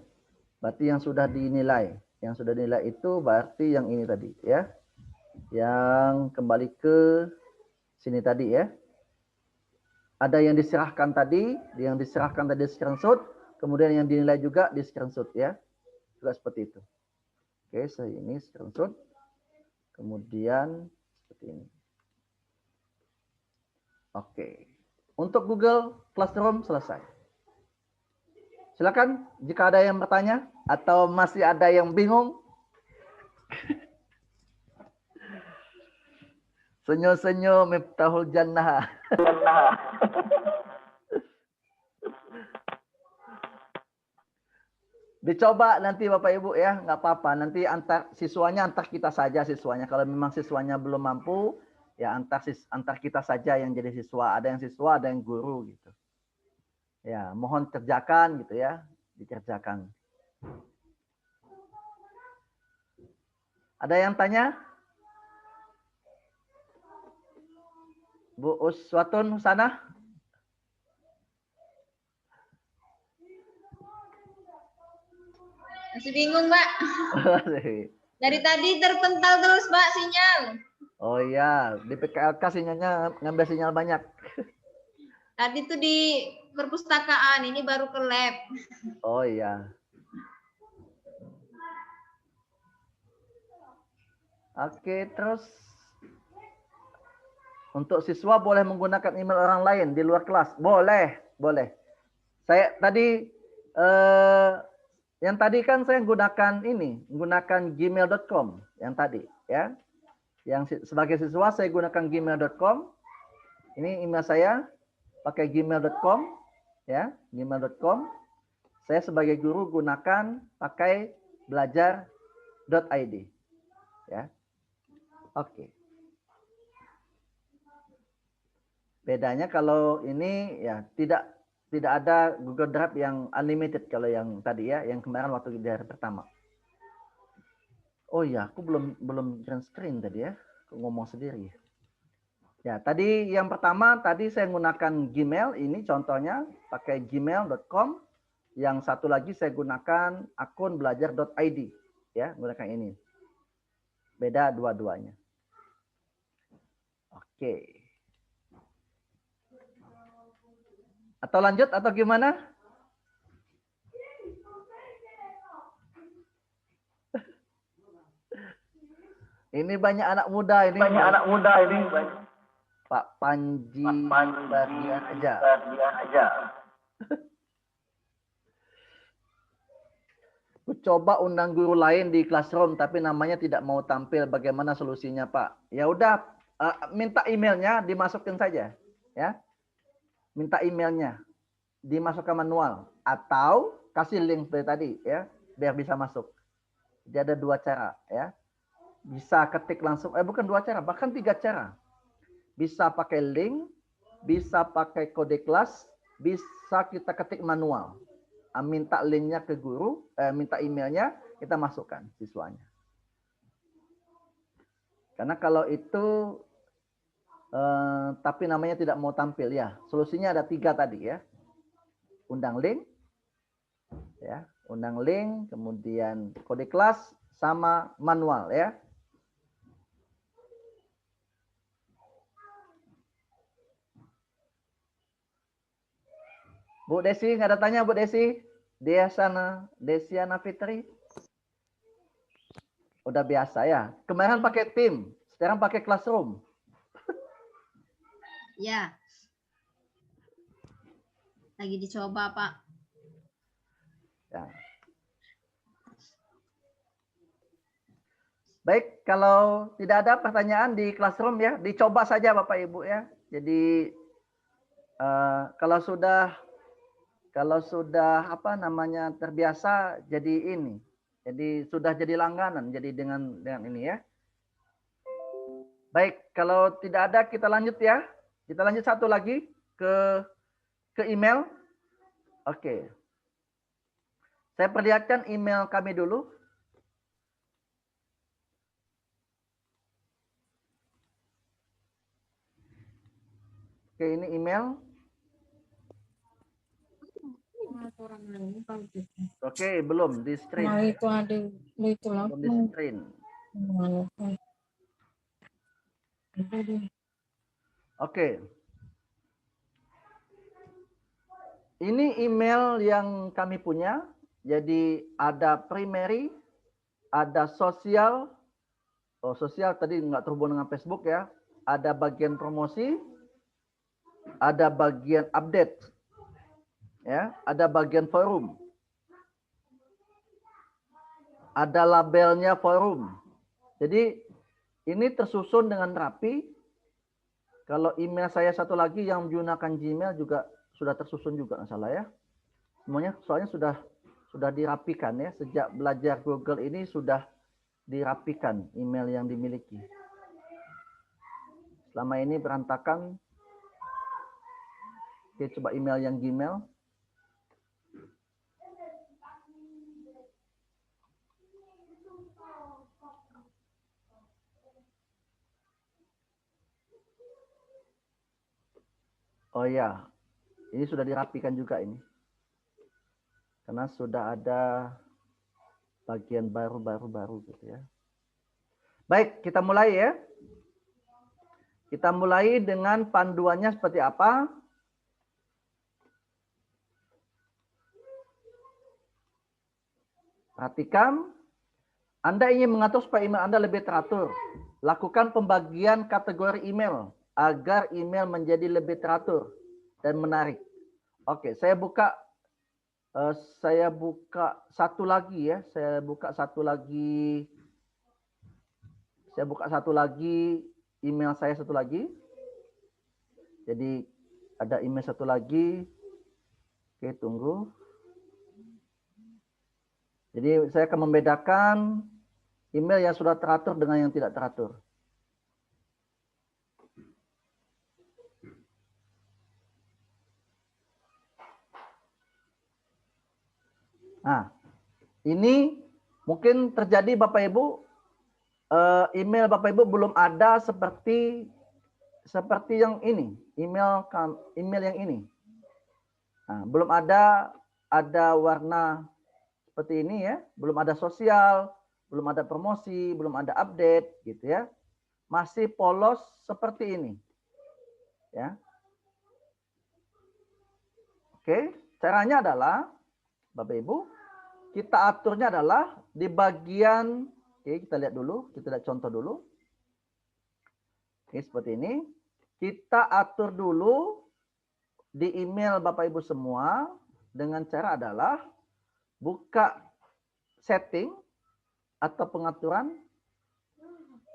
Berarti yang sudah dinilai. Yang sudah dinilai itu berarti yang ini tadi ya. Yang kembali ke sini tadi ya. Ada yang diserahkan tadi screenshot, kemudian yang dinilai juga di screenshot ya. Juga seperti itu. Oke, saya ini screenshot. Kemudian seperti ini. Oke. Untuk Google Classroom selesai. Silakan jika ada yang bertanya atau masih ada yang bingung. Senyum-senyum miftahul jannah. Dicoba nanti Bapak Ibu ya, nggak apa-apa. Nanti antar kita saja siswanya. Kalau memang siswanya belum mampu, ya antar kita saja yang jadi siswa. Ada yang siswa, ada yang guru gitu. Ya, mohon kerjakan gitu ya, dikerjakan. Ada yang tanya? Bu Uswatun Husanah? Masih bingung, Mbak. Dari tadi terpental terus, Mbak, sinyal. Oh iya, di PKLK sinyalnya ngambil sinyal banyak. Tadi tuh di perpustakaan, ini baru ke lab. Oh iya. Oke, terus untuk siswa boleh menggunakan email orang lain di luar kelas? Boleh, boleh. Saya tadi Yang tadi kan saya menggunakan gmail.com yang tadi ya. Yang sebagai siswa saya gunakan gmail.com. Ini email saya pakai gmail.com ya, gmail.com. Saya sebagai guru gunakan pakai belajar.id ya. Oke. Bedanya kalau ini ya tidak ada Google Drive yang unlimited kalau yang tadi ya, yang kemarin waktu di hari pertama. Oh ya, aku belum share screen tadi ya, aku ngomong sendiri. Ya, tadi yang pertama tadi saya menggunakan Gmail, ini contohnya pakai gmail.com. Yang satu lagi saya gunakan akun belajar.id ya, gunakan ini. Beda dua-duanya. Oke. Atau lanjut atau gimana? Ini banyak anak muda ini. Pak Panji Bardian aja. Aku coba undang guru lain di classroom tapi namanya tidak mau tampil. Bagaimana solusinya, Pak? Ya udah, minta emailnya dimasukkan saja, ya. Minta emailnya dimasukkan manual atau kasih link seperti tadi ya, biar bisa masuk. Jadi ada dua cara ya. Bisa ketik langsung, bukan dua cara, bahkan 3 cara. Bisa pakai link, bisa pakai kode kelas, bisa kita ketik manual. Minta linknya ke guru, minta emailnya, kita masukkan siswanya. Karena kalau itu tapi namanya tidak mau tampil ya. Solusinya ada 3 tadi ya. Undang link, ya, undang link, kemudian kode kelas sama manual ya. Bu Desi, nggak ada tanya Bu Desi? Desiana Fitri? Udah biasa ya. Kemarin pakai tim, sekarang pakai classroom. Ya. Lagi dicoba, Pak. Ya. Baik, kalau tidak ada pertanyaan di classroom ya, dicoba saja Bapak Ibu ya. Jadi kalau sudah apa namanya terbiasa jadi ini. Jadi sudah jadi langganan jadi dengan ini ya. Baik, kalau tidak ada kita lanjut ya. Kita lanjut satu lagi ke email. Oke. Saya perlihatkan email kami dulu. Oke, ini email. Oke, belum di screen. Nah, itu ada itu lah. Belum di screen. Oke. Ini email yang kami punya. Jadi ada primary, ada sosial. Oh, sosial tadi nggak terhubung dengan Facebook ya. Ada bagian promosi, ada bagian update. Ya, ada bagian forum. Ada labelnya forum. Jadi ini tersusun dengan rapi. Kalau email saya satu lagi yang menggunakan Gmail juga sudah tersusun juga nggak salah ya. Semuanya soalnya sudah dirapikan ya. Sejak belajar Google ini sudah dirapikan email yang dimiliki. Selama ini berantakan. Oke, coba email yang Gmail. Oh ya, ini sudah dirapikan juga ini. Karena sudah ada bagian baru gitu ya. Baik, kita mulai ya. Kita mulai dengan panduannya seperti apa. Perhatikan, Anda ingin mengatur supaya email Anda lebih teratur. Lakukan pembagian kategori email agar email menjadi lebih teratur dan menarik. Oke, saya buka Saya buka satu lagi ya. Saya buka satu lagi email saya satu lagi. Jadi ada email satu lagi. Oke, tunggu. Jadi saya akan membedakan email yang sudah teratur dengan yang tidak teratur. Nah, ini mungkin terjadi Bapak Ibu, email Bapak Ibu belum ada seperti yang ini, email yang ini. Nah, belum ada warna seperti ini ya, belum ada sosial, belum ada promosi, belum ada update gitu ya. Masih polos seperti ini. Ya. Oke, caranya adalah Bapak Ibu, kita aturnya adalah di bagian, oke, kita lihat dulu, kita lihat contoh dulu. Oke, seperti ini. Kita atur dulu di email Bapak Ibu semua dengan cara adalah buka setting atau pengaturan.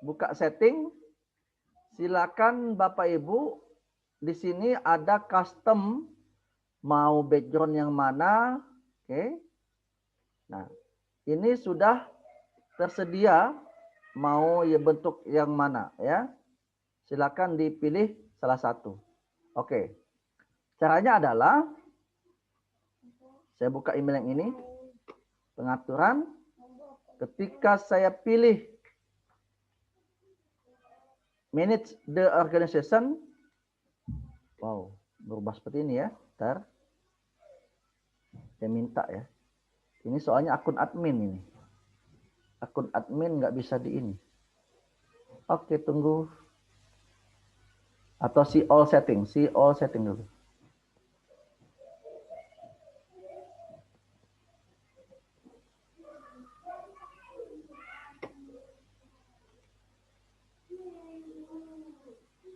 Buka setting. Silakan Bapak Ibu, di sini ada custom, mau background yang mana. Oke. Nah, ini sudah tersedia mau ya bentuk yang mana ya. Silakan dipilih salah satu. Oke. Caranya adalah saya buka email yang ini. Pengaturan. Ketika saya pilih manage the organization. Wow, berubah seperti ini ya. Ntar. Saya minta ya. Ini soalnya akun admin ini. Akun admin nggak bisa di ini. Oke, tunggu. Atau see all setting dulu.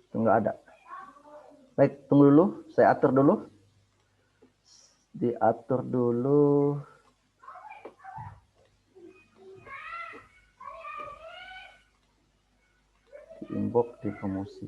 Itu nggak ada. Baik, tunggu dulu. Saya atur dulu. Diatur dulu. Inbox di promosi.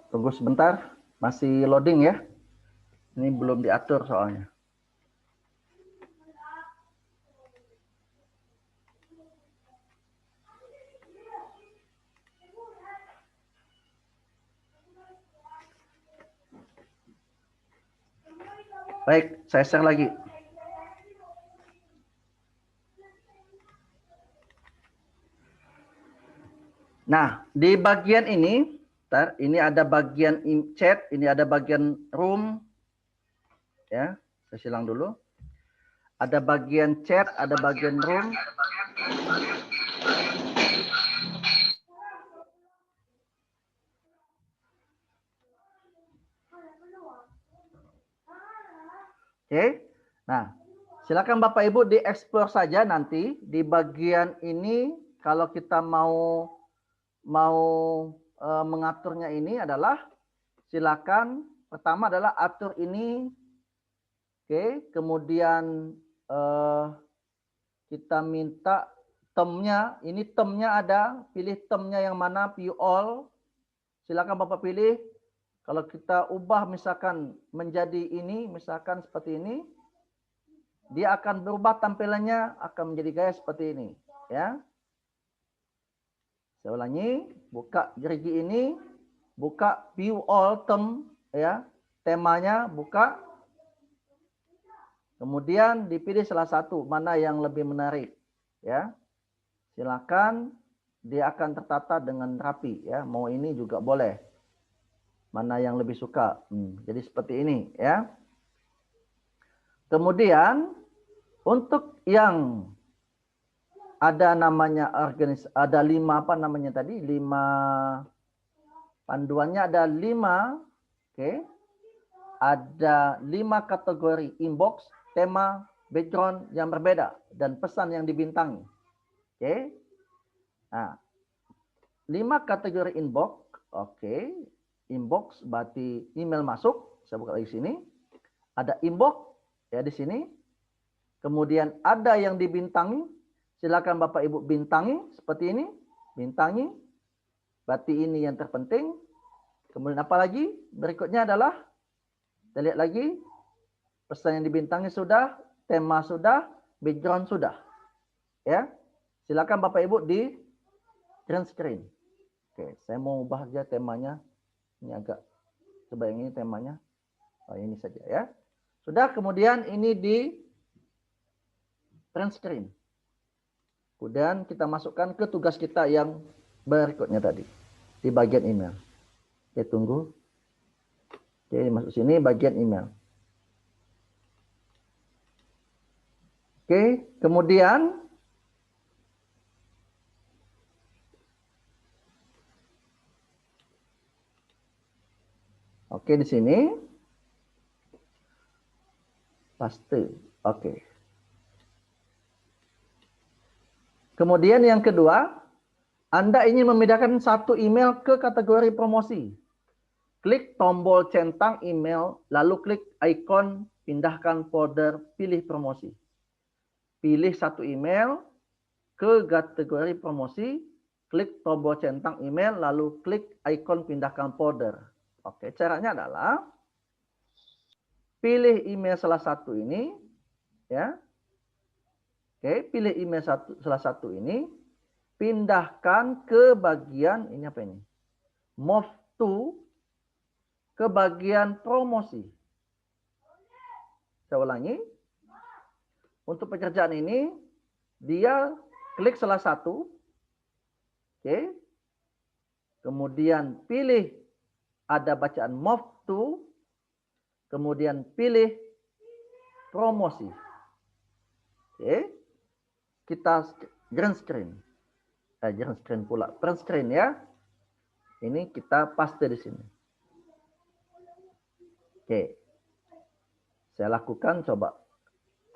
Tunggu sebentar, masih loading ya. Ini belum diatur soalnya. Baik, saya share lagi. Nah, di bagian ini, ini ada bagian chat, ini ada bagian room. Ya, saya silang dulu. Ada bagian chat, ada bagian room. Oke. Nah, silakan Bapak Ibu dieksplor saja nanti di bagian ini kalau kita mau mengaturnya ini adalah silakan pertama adalah atur ini. Oke, kemudian kita minta termnya, ini termnya ada, pilih termnya yang mana, view all. Silakan Bapak pilih. Kalau kita ubah misalkan menjadi ini, misalkan seperti ini, dia akan berubah tampilannya, akan menjadi gaya seperti ini. Ya. Saya ulangi, buka gerigi ini, buka view all term, ya, temanya buka. Kemudian dipilih salah satu, mana yang lebih menarik. Ya. Silakan, dia akan tertata dengan rapi. Ya. Mau ini juga boleh. Mana yang lebih suka. Jadi seperti ini ya. Kemudian untuk yang ada namanya ada 5 apa namanya tadi? 5 panduannya ada 5. Oke. Ada 5 kategori inbox, tema, background yang berbeda dan pesan yang dibintangi. Oke. Nah, 5 kategori inbox. Oke. Inbox berarti email masuk. Saya buka lagi sini. Ada inbox ya di sini. Kemudian ada yang dibintangi. Silakan Bapak Ibu bintangi seperti ini. Bintangi. Berarti ini yang terpenting. Kemudian apa lagi? Berikutnya adalah kita lihat lagi. Pesan yang dibintangi sudah, tema sudah, background sudah. Ya. Silakan Bapak Ibu di green screen. Oke, saya mau ubah aja temanya. Ini agak coba yang ini temanya. Oh, ini saja ya. Sudah, kemudian ini di print screen. Kemudian kita masukkan ke tugas kita yang berikutnya tadi di bagian email. Oke, tunggu. Oke, masuk sini bagian email. Oke, kemudian oke di sini paste. Oke. Kemudian yang kedua, Anda ingin memindahkan satu email ke kategori promosi. Klik tombol centang email, lalu klik ikon pindahkan folder, pilih promosi. Pilih satu email ke kategori promosi, klik tombol centang email, lalu klik ikon pindahkan folder. Oke, caranya adalah pilih email salah satu ini, ya. Oke, pilih email salah satu ini, pindahkan ke bagian ini apa ini? Move to ke bagian promosi. Saya ulangi. Untuk pekerjaan ini, dia klik salah satu. Oke. Kemudian pilih ada bacaan move to. Kemudian pilih promosi. Oke. Kita green screen. Green screen pula. Print screen ya. Ini kita paste di sini. Oke. Saya lakukan, coba.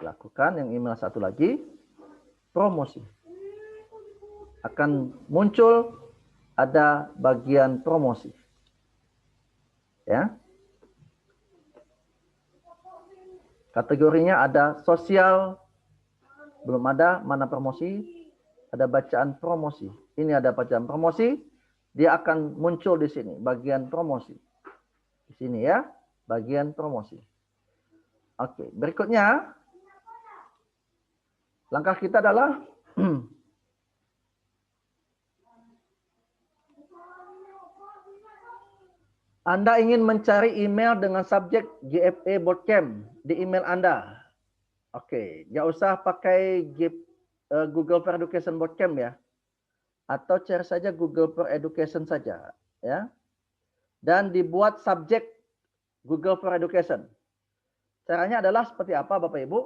Lakukan yang email satu lagi. Promosi. Akan muncul ada bagian promosi. Ya. Kategorinya ada sosial, belum ada, mana promosi, ada bacaan promosi. Ini ada bacaan promosi, dia akan muncul di sini, bagian promosi. Di sini ya, bagian promosi. Oke, berikutnya, langkah kita adalah Anda ingin mencari email dengan subjek GFA Bootcamp di email Anda. Oke, nggak usah pakai Google for Education Bootcamp ya. Atau cari saja Google for Education saja. Ya. Dan dibuat subjek Google for Education. Caranya adalah seperti apa Bapak Ibu?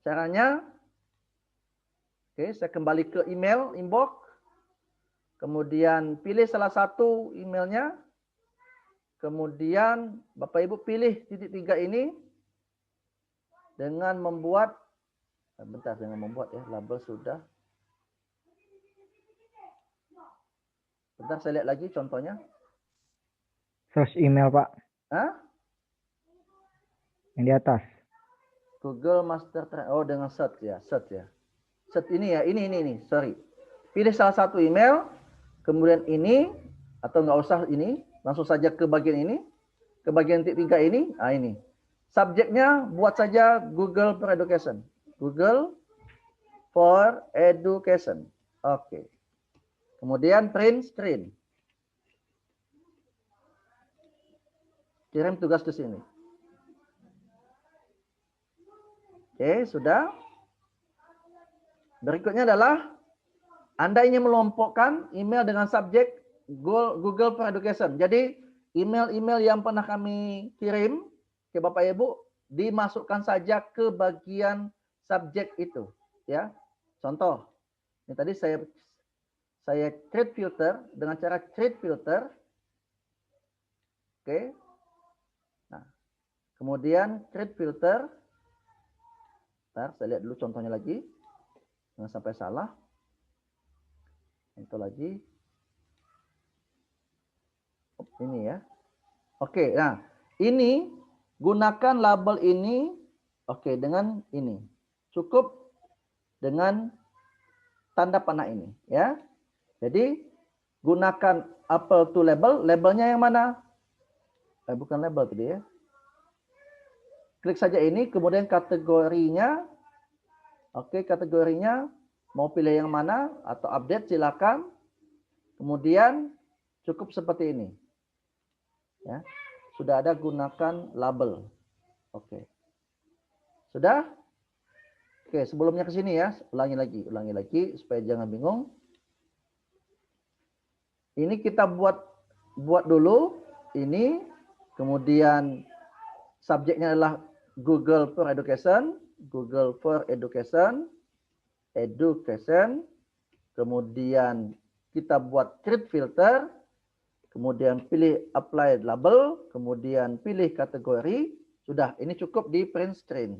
Caranya, oke, saya kembali ke email, inbox. Kemudian pilih salah satu emailnya. Kemudian Bapak Ibu pilih titik 3 ini dengan membuat, bentar dengan membuat ya, label sudah. Bentar saya lihat lagi contohnya. Search email Pak. Hah? Yang di atas. Google Master Training. Oh dengan search ya, search ya. Search ini ya, ini, sorry. Pilih salah satu email, kemudian ini, atau nggak usah ini. Langsung saja ke bagian ini. Ke bagian titik 3 ini. Nah ini. Subjeknya buat saja Google for Education. Google for Education. Oke. Kemudian print screen. Kirim tugas ke sini. Oke, sudah. Berikutnya adalah Anda ingin melompokkan email dengan subjek Google for Education. Jadi email-email yang pernah kami kirim ke Bapak Ibu dimasukkan saja ke bagian subjek itu, ya. Contoh, ini tadi saya create filter dengan cara create filter. Oke. Nah, kemudian create filter. Bentar, saya lihat dulu contohnya lagi. Jangan sampai salah. Itu lagi. Ini ya. Oke, nah ini gunakan label ini. Oke, dengan ini. Cukup dengan tanda panah ini, ya. Jadi gunakan apple to label. Labelnya yang mana? Bukan label tadi ya. Klik saja ini, kemudian kategorinya. Oke, kategorinya mau pilih yang mana atau update silakan. Kemudian cukup seperti ini. Ya. Sudah ada gunakan label. Oke. Sudah? Oke, sebelumnya ke sini ya, ulangi lagi supaya jangan bingung. Ini kita buat dulu ini, kemudian subjeknya adalah Google for Education, education. Kemudian kita buat create filter, kemudian pilih apply label, kemudian pilih kategori. Sudah, ini cukup di print screen.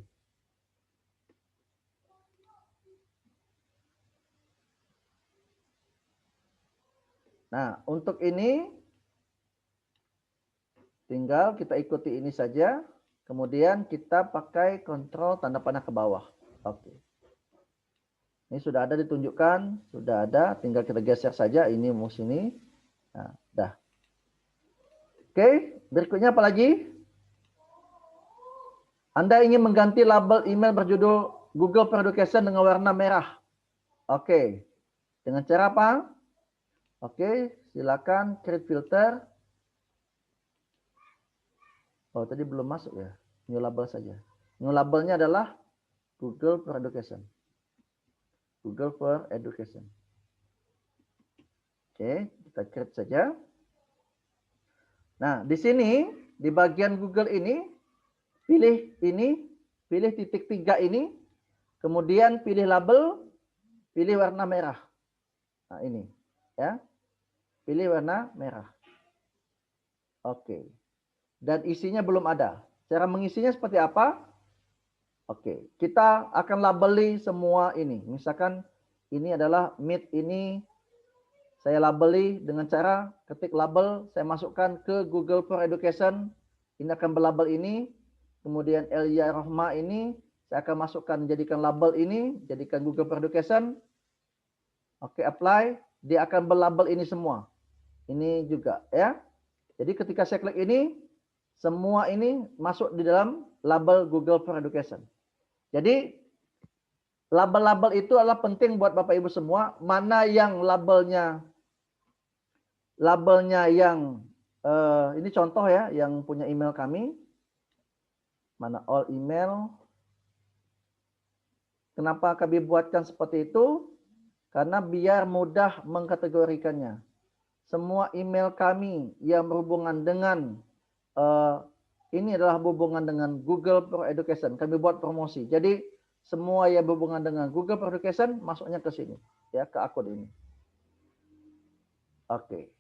Nah, untuk ini tinggal kita ikuti ini saja. Kemudian kita pakai kontrol tanda panah ke bawah. Oke. Ini sudah ada ditunjukkan, sudah ada, tinggal kita geser saja ini mau sini. Nah, dah. Oke, berikutnya apa lagi? Anda ingin mengganti label email berjudul Google for Education dengan warna merah. Oke. Dengan cara apa? Oke, silakan create filter. Oh, tadi belum masuk ya. New label saja. New labelnya adalah Google for Education. Google for Education. Oke, kita create saja. Nah, di sini, di bagian Google ini, pilih titik 3 ini, kemudian pilih label, pilih warna merah. Nah, ini. Ya. Pilih warna merah. Oke. Dan isinya belum ada. Cara mengisinya seperti apa? Oke, kita akan labeli semua ini. Misalkan ini adalah Meet ini. Saya labeli dengan cara ketik label. Saya masukkan ke Google for Education. Ini akan berlabel ini. Kemudian Elia Rohma ini. Saya akan masukkan, jadikan label ini. Jadikan Google for Education. Oke, apply. Dia akan berlabel ini semua. Ini juga ya. Jadi ketika saya klik ini, semua ini masuk di dalam label Google for Education. Jadi label-label itu adalah penting buat Bapak Ibu semua. Mana yang labelnya yang ini contoh ya, yang punya email kami. Mana all email. Kenapa kami buatkan seperti itu? Karena biar mudah mengkategorikannya. Semua email kami yang berhubungan dengan ini adalah berhubungan dengan Google for Education. Kami buat promosi. Jadi semua yang berhubungan dengan Google for Education masuknya ke sini, ya, ke akun ini. Oke.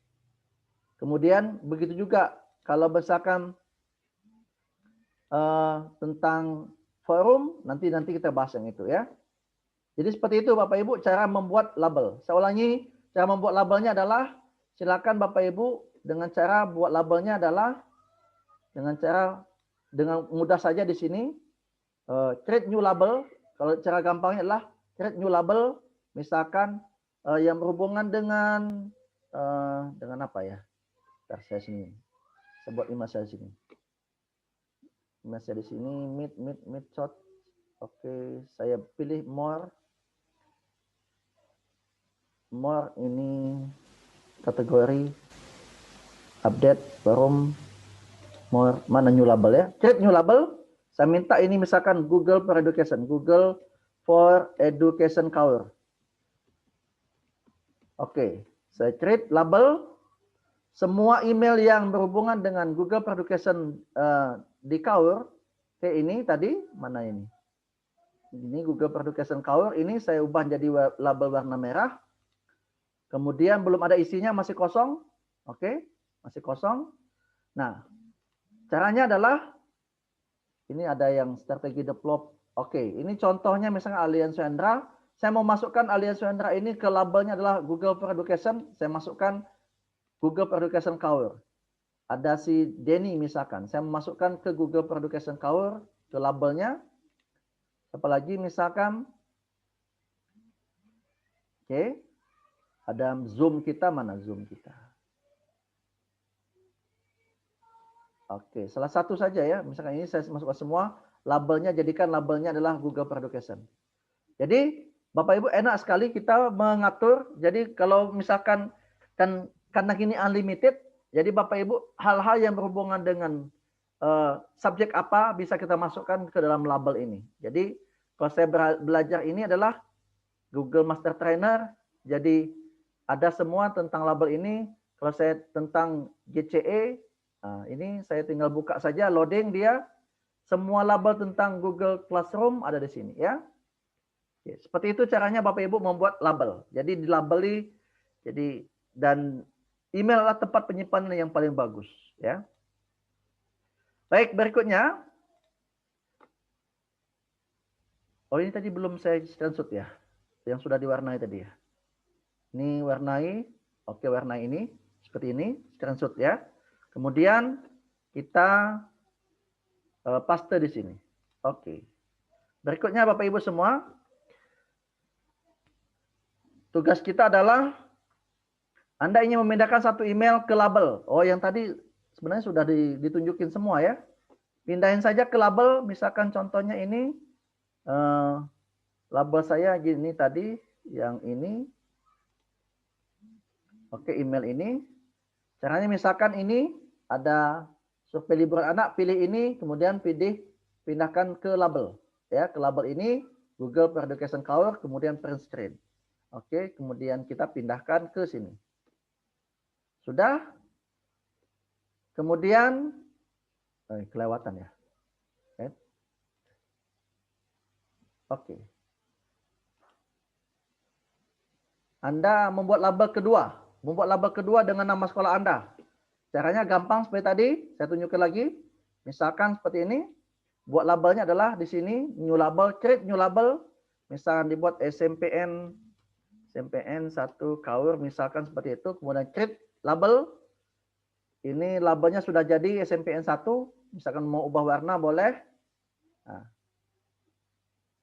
Kemudian begitu juga kalau misalkan tentang forum, nanti kita bahas yang itu ya. Jadi seperti itu Bapak Ibu cara membuat label. Saya ulangi, cara membuat labelnya adalah silakan Bapak Ibu dengan cara buat labelnya adalah dengan mudah saja di sini create new label. Kalau cara gampangnya adalah create new label, misalkan yang berhubungan dengan apa ya? Bentar, saya sini. Saya buat email saya sini. Email saya di sini meet shot. Oke, saya pilih more ini kategori update forum. Mana new label ya? Create new label. Saya minta ini misalkan Google for Education. Google for Education Cover. Oke. Saya create label. semua email yang berhubungan dengan Google for Education di Kaur, kayak ini tadi, mana ini? Ini Google for Education Kaur, ini saya ubah jadi label warna merah. Kemudian belum ada isinya, masih kosong. Oke, masih kosong. Nah, caranya adalah, ini ada yang strategi develop. Oke, ini contohnya misalnya Alliance Wendra. Saya mau masukkan Alliance Wendra ini ke labelnya adalah Google for Education. Saya masukkan Google for Education Kaur. Ada si Denny misalkan. Saya memasukkan ke Google for Education Kaur, ke labelnya. Apalagi misalkan, oke, ada Zoom kita, mana Zoom kita? Oke, salah satu saja ya. Misalkan ini saya masukkan semua, labelnya jadikan labelnya adalah Google for Education. Jadi Bapak Ibu enak sekali kita mengatur. Jadi kalau misalkan kan karena ini unlimited, jadi Bapak Ibu hal-hal yang berhubungan dengan subjek apa bisa kita masukkan ke dalam label ini. Jadi kalau saya belajar ini adalah Google Master Trainer, jadi ada semua tentang label ini. Kalau saya tentang GCE, ini saya tinggal buka saja, loading dia. Semua label tentang Google Classroom ada di sini ya. Oke, seperti itu caranya Bapak Ibu membuat label. Jadi dilabeli, jadi dan email adalah tempat penyimpanan yang paling bagus ya. Baik, berikutnya. Oh, ini tadi belum saya screenshot ya. Yang sudah diwarnai tadi ya. Ini warnai, oke warnai ini seperti ini, screenshot ya. Kemudian kita paste di sini. Oke. Berikutnya Bapak Ibu semua, tugas kita adalah Anda ingin memindahkan satu email ke label. Oh, yang tadi sebenarnya sudah ditunjukin semua ya. Pindahin saja ke label, misalkan contohnya ini label saya gini tadi, yang ini. Oke, email ini. Caranya misalkan ini ada survei liburan anak, pilih ini, kemudian pindahkan ke label. Ya, ke label ini, Google for Education Kaur, kemudian print screen. Oke, kemudian kita pindahkan ke sini. Sudah? Kemudian, kelewatan ya. Oke. Anda membuat label kedua. Membuat label kedua dengan nama sekolah Anda. Caranya gampang seperti tadi. Saya tunjukkan lagi. Misalkan seperti ini. Buat labelnya adalah di sini. New label. Create new label. Misalkan dibuat SMPN 1 Kaur. Misalkan seperti itu. Kemudian create label. Ini labelnya sudah jadi SMPN 1. Misalkan mau ubah warna boleh. Nah,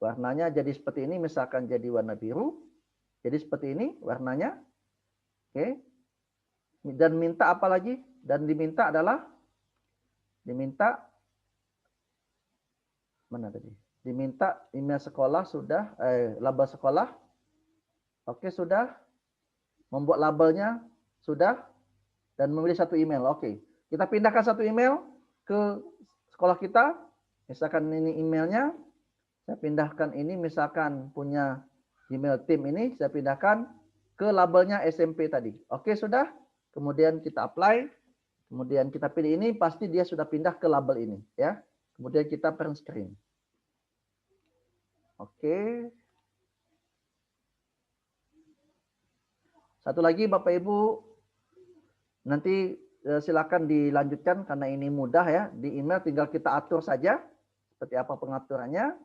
warnanya jadi seperti ini. Misalkan jadi warna biru. Jadi seperti ini warnanya. Oke. Dan minta apa lagi? Dan diminta adalah mana tadi? Diminta email sekolah sudah, label sekolah. Oke, sudah. Membuat labelnya sudah dan memilih satu email. Oke. Kita pindahkan satu email ke sekolah kita. Misalkan ini emailnya. Saya pindahkan ini misalkan punya email tim ini, saya pindahkan ke labelnya SMP tadi. Oke, sudah. Kemudian kita apply. Kemudian kita pilih ini, pasti dia sudah pindah ke label ini. Ya. Kemudian kita print screen. Oke. Satu lagi Bapak Ibu, nanti silakan dilanjutkan karena ini mudah ya. Di email tinggal kita atur saja seperti apa pengaturannya.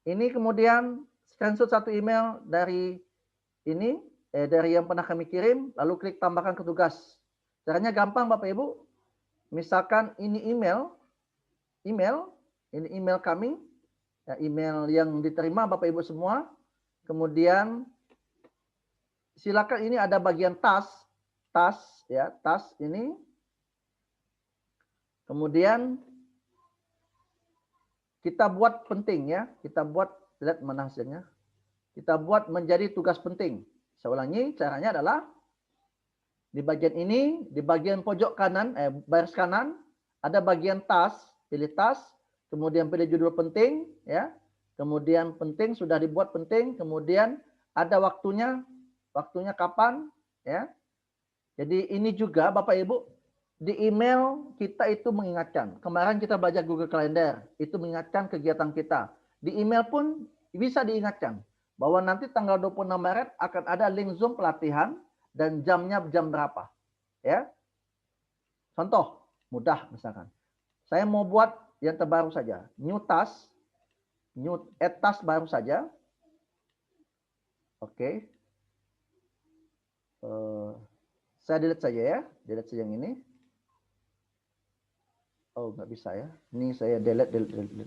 Ini kemudian screenshot satu email dari ini, dari yang pernah kami kirim, lalu klik tambahkan ke tugas. Caranya gampang Bapak Ibu. Misalkan ini email, ini email kami, ya, email yang diterima Bapak Ibu semua. Kemudian silakan ini ada bagian task ya, task ini. Kemudian kita buat penting ya, kita buat, lihat mana hasilnya. Kita buat menjadi tugas penting. Saya ulangi, caranya adalah di bagian ini, di bagian pojok kanan, baris kanan, ada bagian task, pilih task, kemudian pilih judul penting, ya. Kemudian penting sudah dibuat penting, kemudian ada waktunya kapan, ya. Jadi ini juga Bapak Ibu, di email kita itu mengingatkan. Kemarin kita belajar Google Calendar, itu mengingatkan kegiatan kita. Di email pun bisa diingatkan bahwa nanti tanggal 26 Maret akan ada link Zoom pelatihan dan jamnya jam berapa. Ya. Contoh, mudah misalkan. Saya mau buat yang terbaru saja, new task baru saja. Oke. Saya delete saja ya, delete saja yang ini. Oh, nggak bisa ya. Ini saya delete.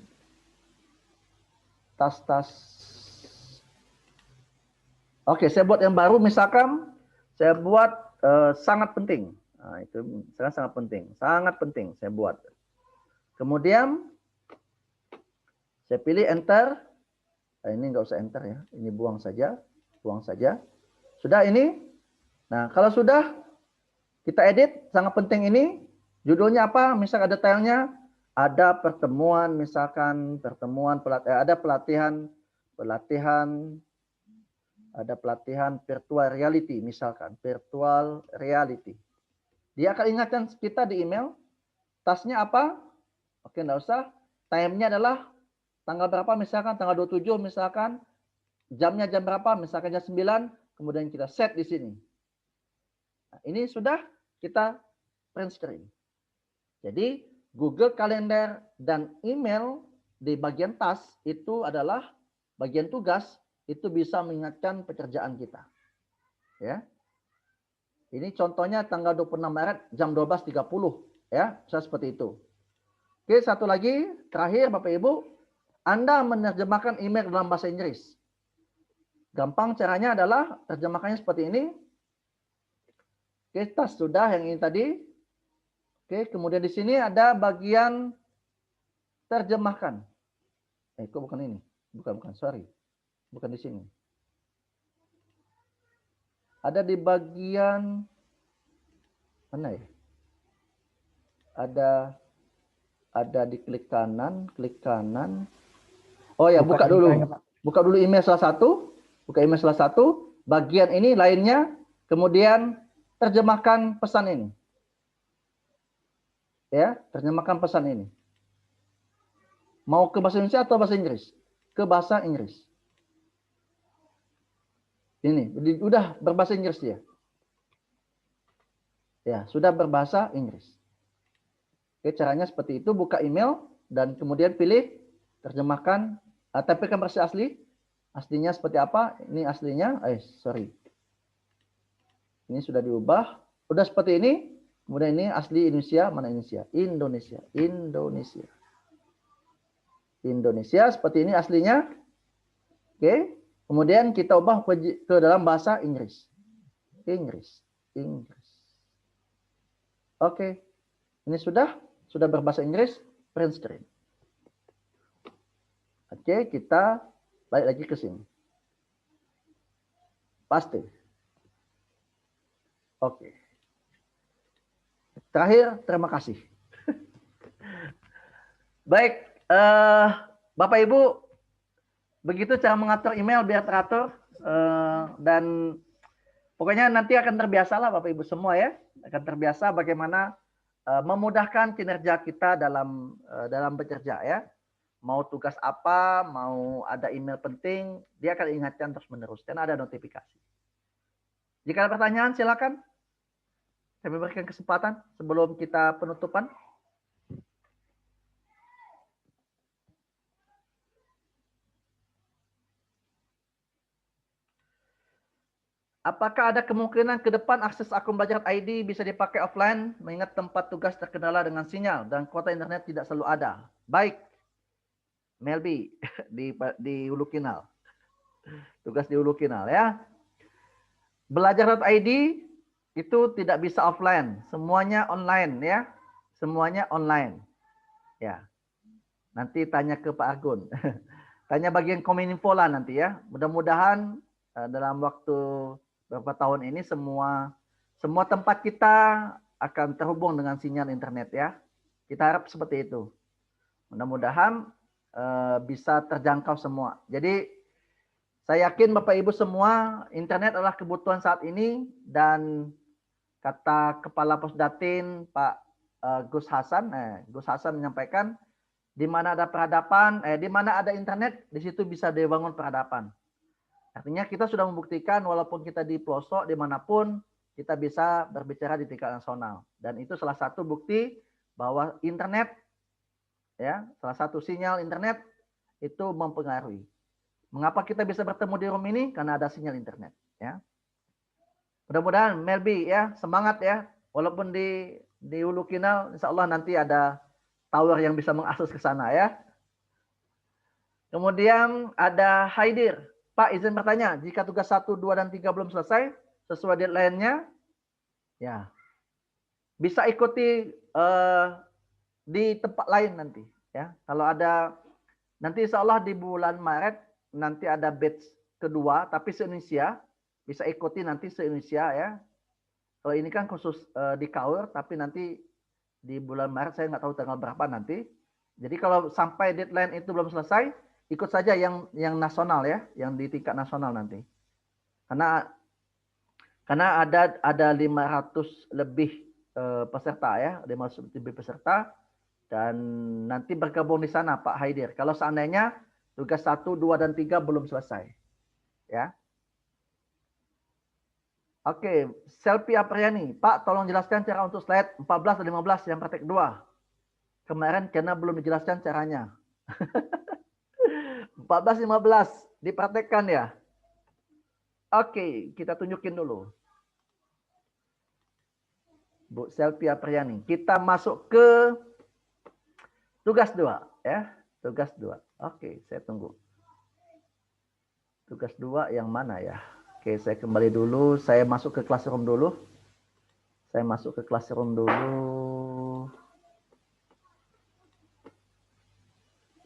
Tas. Oke, saya buat yang baru. Misalkan saya buat sangat penting. Nah, itu sangat penting saya buat. Kemudian saya pilih enter. Nah, ini nggak usah enter ya. Ini buang saja. Sudah ini. Nah, kalau sudah kita edit, sangat penting ini. Judulnya apa? Misal ada detailnya. Ada pertemuan, misalkan ada pelatihan virtual reality, misalkan virtual reality. Dia akan ingatkan kita di email, tasnya apa? Oke, enggak usah. Time-nya adalah tanggal berapa, misalkan tanggal 27, misalkan jamnya jam berapa, misalkan jam 9, kemudian kita set di sini. Nah, ini sudah kita print screen. Jadi Google Calendar dan email di bagian task itu adalah bagian tugas, itu bisa mengingatkan pekerjaan kita. Ya. Ini contohnya tanggal 26 Maret jam 12.30 ya, bisa seperti itu. Oke, satu lagi terakhir Bapak Ibu, Anda menerjemahkan email dalam bahasa Inggris. Gampang caranya adalah terjemahkannya seperti ini. Oke, task sudah yang ini tadi. Oke, kemudian di sini ada bagian terjemahkan. Kok bukan ini? Bukan, sorry. Bukan di sini. Ada di bagian mana ya? Ada di klik kanan. Oh ya, buka dulu. Buka dulu email salah satu. Bagian ini lainnya, kemudian terjemahkan pesan ini. Ya, terjemahkan pesan ini. Mau ke bahasa Indonesia atau bahasa Inggris? Ke bahasa Inggris. Ini, udah berbahasa Inggris dia. Ya, sudah berbahasa Inggris. Oke, caranya seperti itu, buka email dan kemudian pilih terjemahkan, tampilkan versi asli. Aslinya seperti apa? Ini aslinya, sorry. Ini sudah diubah. Udah seperti ini. Kemudian ini asli Indonesia, mana Indonesia? Indonesia seperti ini aslinya. Oke. Kemudian kita ubah ke dalam bahasa Inggris. Inggris. Oke. Ini sudah berbahasa Inggris, print screen. Oke, kita balik lagi ke sini. Paste. Oke. Terakhir, terima kasih. Baik, Bapak Ibu, begitu cara mengatur email biar teratur. Dan pokoknya nanti akan terbiasa lah Bapak Ibu semua ya. Akan terbiasa bagaimana memudahkan kinerja kita dalam bekerja ya. Mau tugas apa, mau ada email penting, dia akan ingatkan terus menerus. Dan ada notifikasi. Jika ada pertanyaan silakan. Saya berikan kesempatan sebelum kita penutupan. Apakah ada kemungkinan ke depan akses akun belajar ID bisa dipakai offline mengingat tempat tugas terkendala dengan sinyal dan kuota internet tidak selalu ada? Baik, Melby di Hulu Kinal. Tugas di Hulu Kinal ya. Belajar.id itu tidak bisa offline, semuanya online ya. Semuanya online. Ya. Nanti tanya ke Pak Argun. Tanya bagian Kominfo lah nanti ya. Mudah-mudahan dalam waktu beberapa tahun ini semua tempat kita akan terhubung dengan sinyal internet ya. Kita harap seperti itu. Mudah-mudahan bisa terjangkau semua. Jadi saya yakin Bapak Ibu semua internet adalah kebutuhan saat ini dan Kata Kepala Pusdatin Pak Gus Hasan, Gus Hasan menyampaikan di mana ada peradaban, di mana ada internet, di situ bisa dibangun peradaban. Artinya kita sudah membuktikan walaupun kita di pelosok dimanapun kita bisa berbicara di tingkat nasional. Dan itu salah satu bukti bahwa internet, ya, salah satu sinyal internet itu mempengaruhi. Mengapa kita bisa bertemu di room ini? Karena ada sinyal internet. Ya. Mudah-mudahan Melby ya semangat ya, walaupun di Hulu Kinal, insya Allah nanti ada tower yang bisa mengakses ke sana ya. Kemudian ada Haidir. Pak izin bertanya, jika tugas 1, 2, dan 3 belum selesai sesuai deadline-nya, ya bisa ikuti di tempat lain nanti. Ya, kalau ada nanti insya Allah di bulan Maret nanti ada batch kedua, tapi se-Indonesia bisa ikuti nanti se-Indonesia ya. Kalau ini kan khusus di Kaur, tapi nanti di bulan Maret saya nggak tahu tanggal berapa nanti. Jadi kalau sampai deadline itu belum selesai, ikut saja yang nasional ya, yang di tingkat nasional nanti. Karena ada 500 lebih peserta ya, 500 lebih peserta dan nanti bergabung di sana Pak Haidir. Kalau seandainya tugas 1, 2, dan 3 belum selesai. Ya. Oke, Selfie Apriani. Pak, tolong jelaskan cara untuk slide 14 dan 15 yang praktek 2. Kemarin karena belum dijelaskan caranya. 14, 15 dipraktekkan ya. Oke, kita tunjukin dulu. Bu Selfie Apriani. Kita masuk ke tugas 2 ya. Tugas 2. Oke, saya tunggu. Tugas 2 yang mana ya? Oke, saya kembali dulu. Saya masuk ke classroom dulu. Saya masuk ke classroom dulu.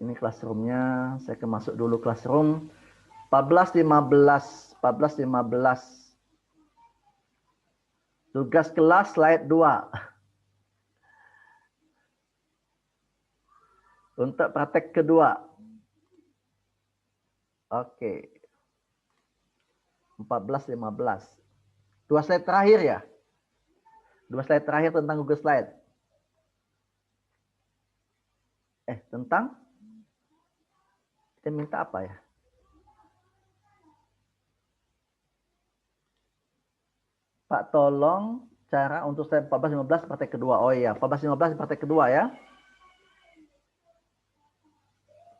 Ini classroomnya. Saya masuk dulu classroom. 14, 15. 14, 15. Tugas kelas slide 2. Untuk praktek kedua. Oke. 14, 15. 2 slide terakhir ya. 2 slide terakhir tentang Google Slide. Tentang? Kita minta apa ya? Pak, tolong cara untuk slide 14, 15 praktek kedua. Oh iya, 14, 15 praktek kedua ya.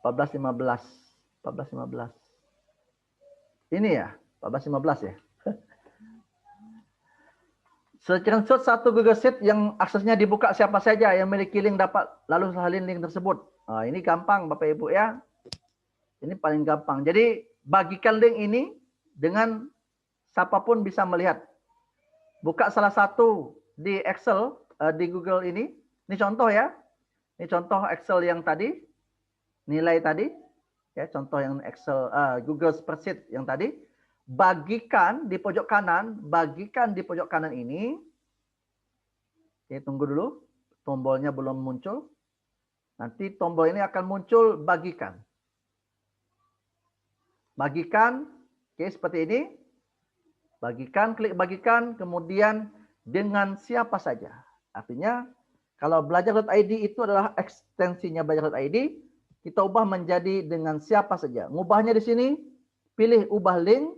14, 15. 14, 15. Ini ya, 14, 15 ya. Screenshot satu Google Sheet yang aksesnya dibuka siapa saja yang memiliki link dapat lalu salin link tersebut. Nah, ini gampang Bapak Ibu ya. Ini paling gampang. Jadi bagikan link ini dengan siapapun bisa melihat. Buka salah satu di Excel, di Google ini. Ini contoh ya. Ini contoh Excel yang tadi. Nilai tadi. Ya, contoh yang Excel, Google Spreadsheet yang tadi. Bagikan di pojok kanan. Bagikan di pojok kanan ini. Oke, tunggu dulu. Tombolnya belum muncul. Nanti tombol ini akan muncul bagikan. Bagikan. Oke, seperti ini. Bagikan, klik bagikan, kemudian dengan siapa saja. Artinya kalau belajar.id itu adalah ekstensinya belajar.id, kita ubah menjadi dengan siapa saja. Ngubahnya di sini, pilih ubah link,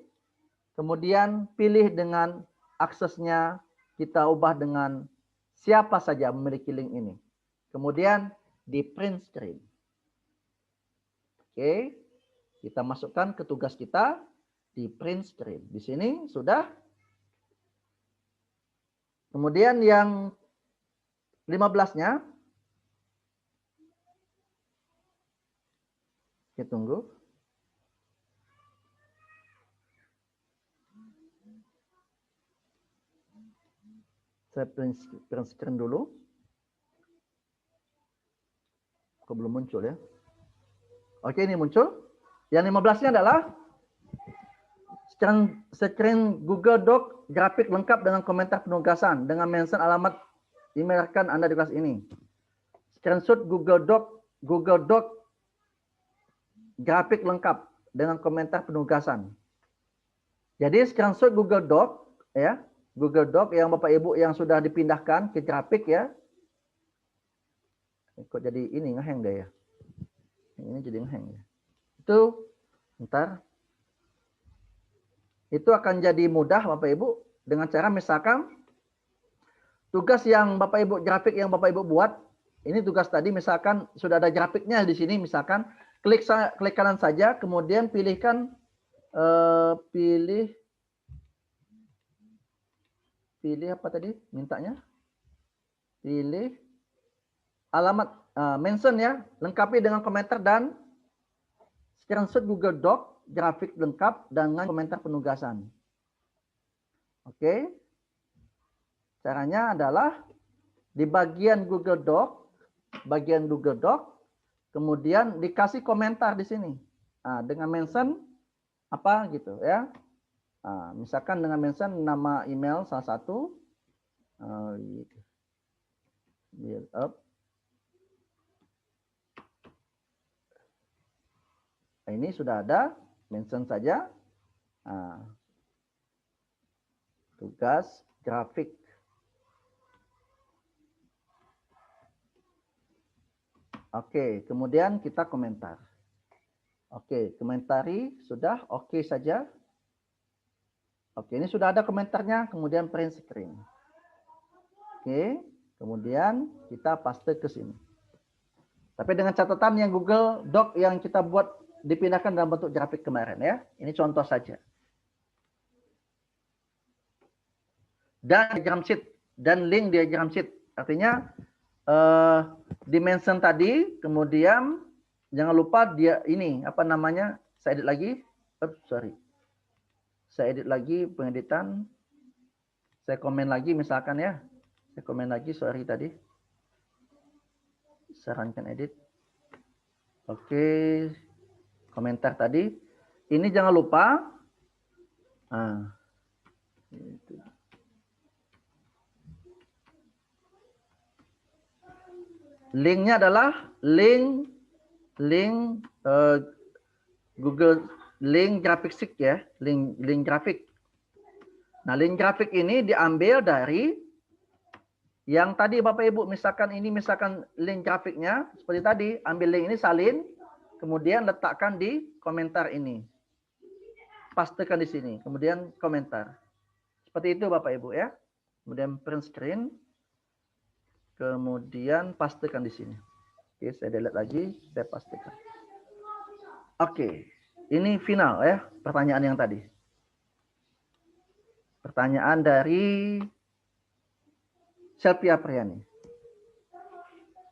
kemudian pilih dengan aksesnya, kita ubah dengan siapa saja memiliki link ini. Kemudian di print screen. Oke, kita masukkan ke tugas kita. Di print screen. Di sini sudah. Kemudian yang 15-nya. Kita tunggu. Saya print screen dulu. Kok belum muncul ya? Oke, ini muncul. Yang 15-nya adalah screen Google Doc grafik lengkap dengan komentar penugasan dengan mention alamat email rekan Anda di kelas ini. Screenshot Google Doc grafik lengkap dengan komentar penugasan. Jadi screenshot Google Doc ya Google Doc yang Bapak Ibu yang sudah dipindahkan ke grafik ya. Kok jadi ini ngeheng deh ya. Ini jadi ngeheng ya. Itu ntar. Itu akan jadi mudah Bapak Ibu dengan cara misalkan tugas yang Bapak Ibu grafik yang Bapak Ibu buat. Ini tugas tadi misalkan sudah ada grafiknya di sini misalkan klik kanan saja kemudian pilihkan pilih apa tadi mintanya? Pilih alamat mention ya, lengkapi dengan komentar dan screenshot Google Doc, grafik lengkap dengan komentar penugasan. Oke. Caranya adalah di bagian Google Doc, kemudian dikasih komentar di sini. Dengan mention apa gitu ya. Misalkan dengan mention nama email salah satu, build up. Ini sudah ada, mention saja. Tugas grafik. Oke, kemudian kita komentar. Oke, komentari sudah oke saja. Oke, ini sudah ada komentarnya, kemudian print screen. Oke, kemudian kita paste ke sini. Tapi dengan catatan yang Google Doc yang kita buat dipindahkan dalam bentuk grafik kemarin ya. Ini contoh saja. Dan diagram sheet dan link diagram sheet. Artinya dimension tadi, kemudian jangan lupa dia ini apa namanya? Saya edit lagi. Saya edit lagi pengeditan. Saya komen lagi misalkan ya. Saya komen lagi tadi. Sarankan edit. Oke. Komentar tadi. Ini jangan lupa. Linknya adalah link Google link grafik sheet ya, link grafik. Nah, link grafik ini diambil dari yang tadi Bapak Ibu misalkan ini misalkan link grafiknya seperti tadi, ambil link ini salin, kemudian letakkan di komentar ini. Pastekan di sini, kemudian komentar. Seperti itu Bapak Ibu ya. Kemudian print screen. Kemudian pastekan di sini. Oke, saya delete lagi, saya pastekan. Oke, ini final ya, pertanyaan yang tadi. Pertanyaan dari Selvi Apriani.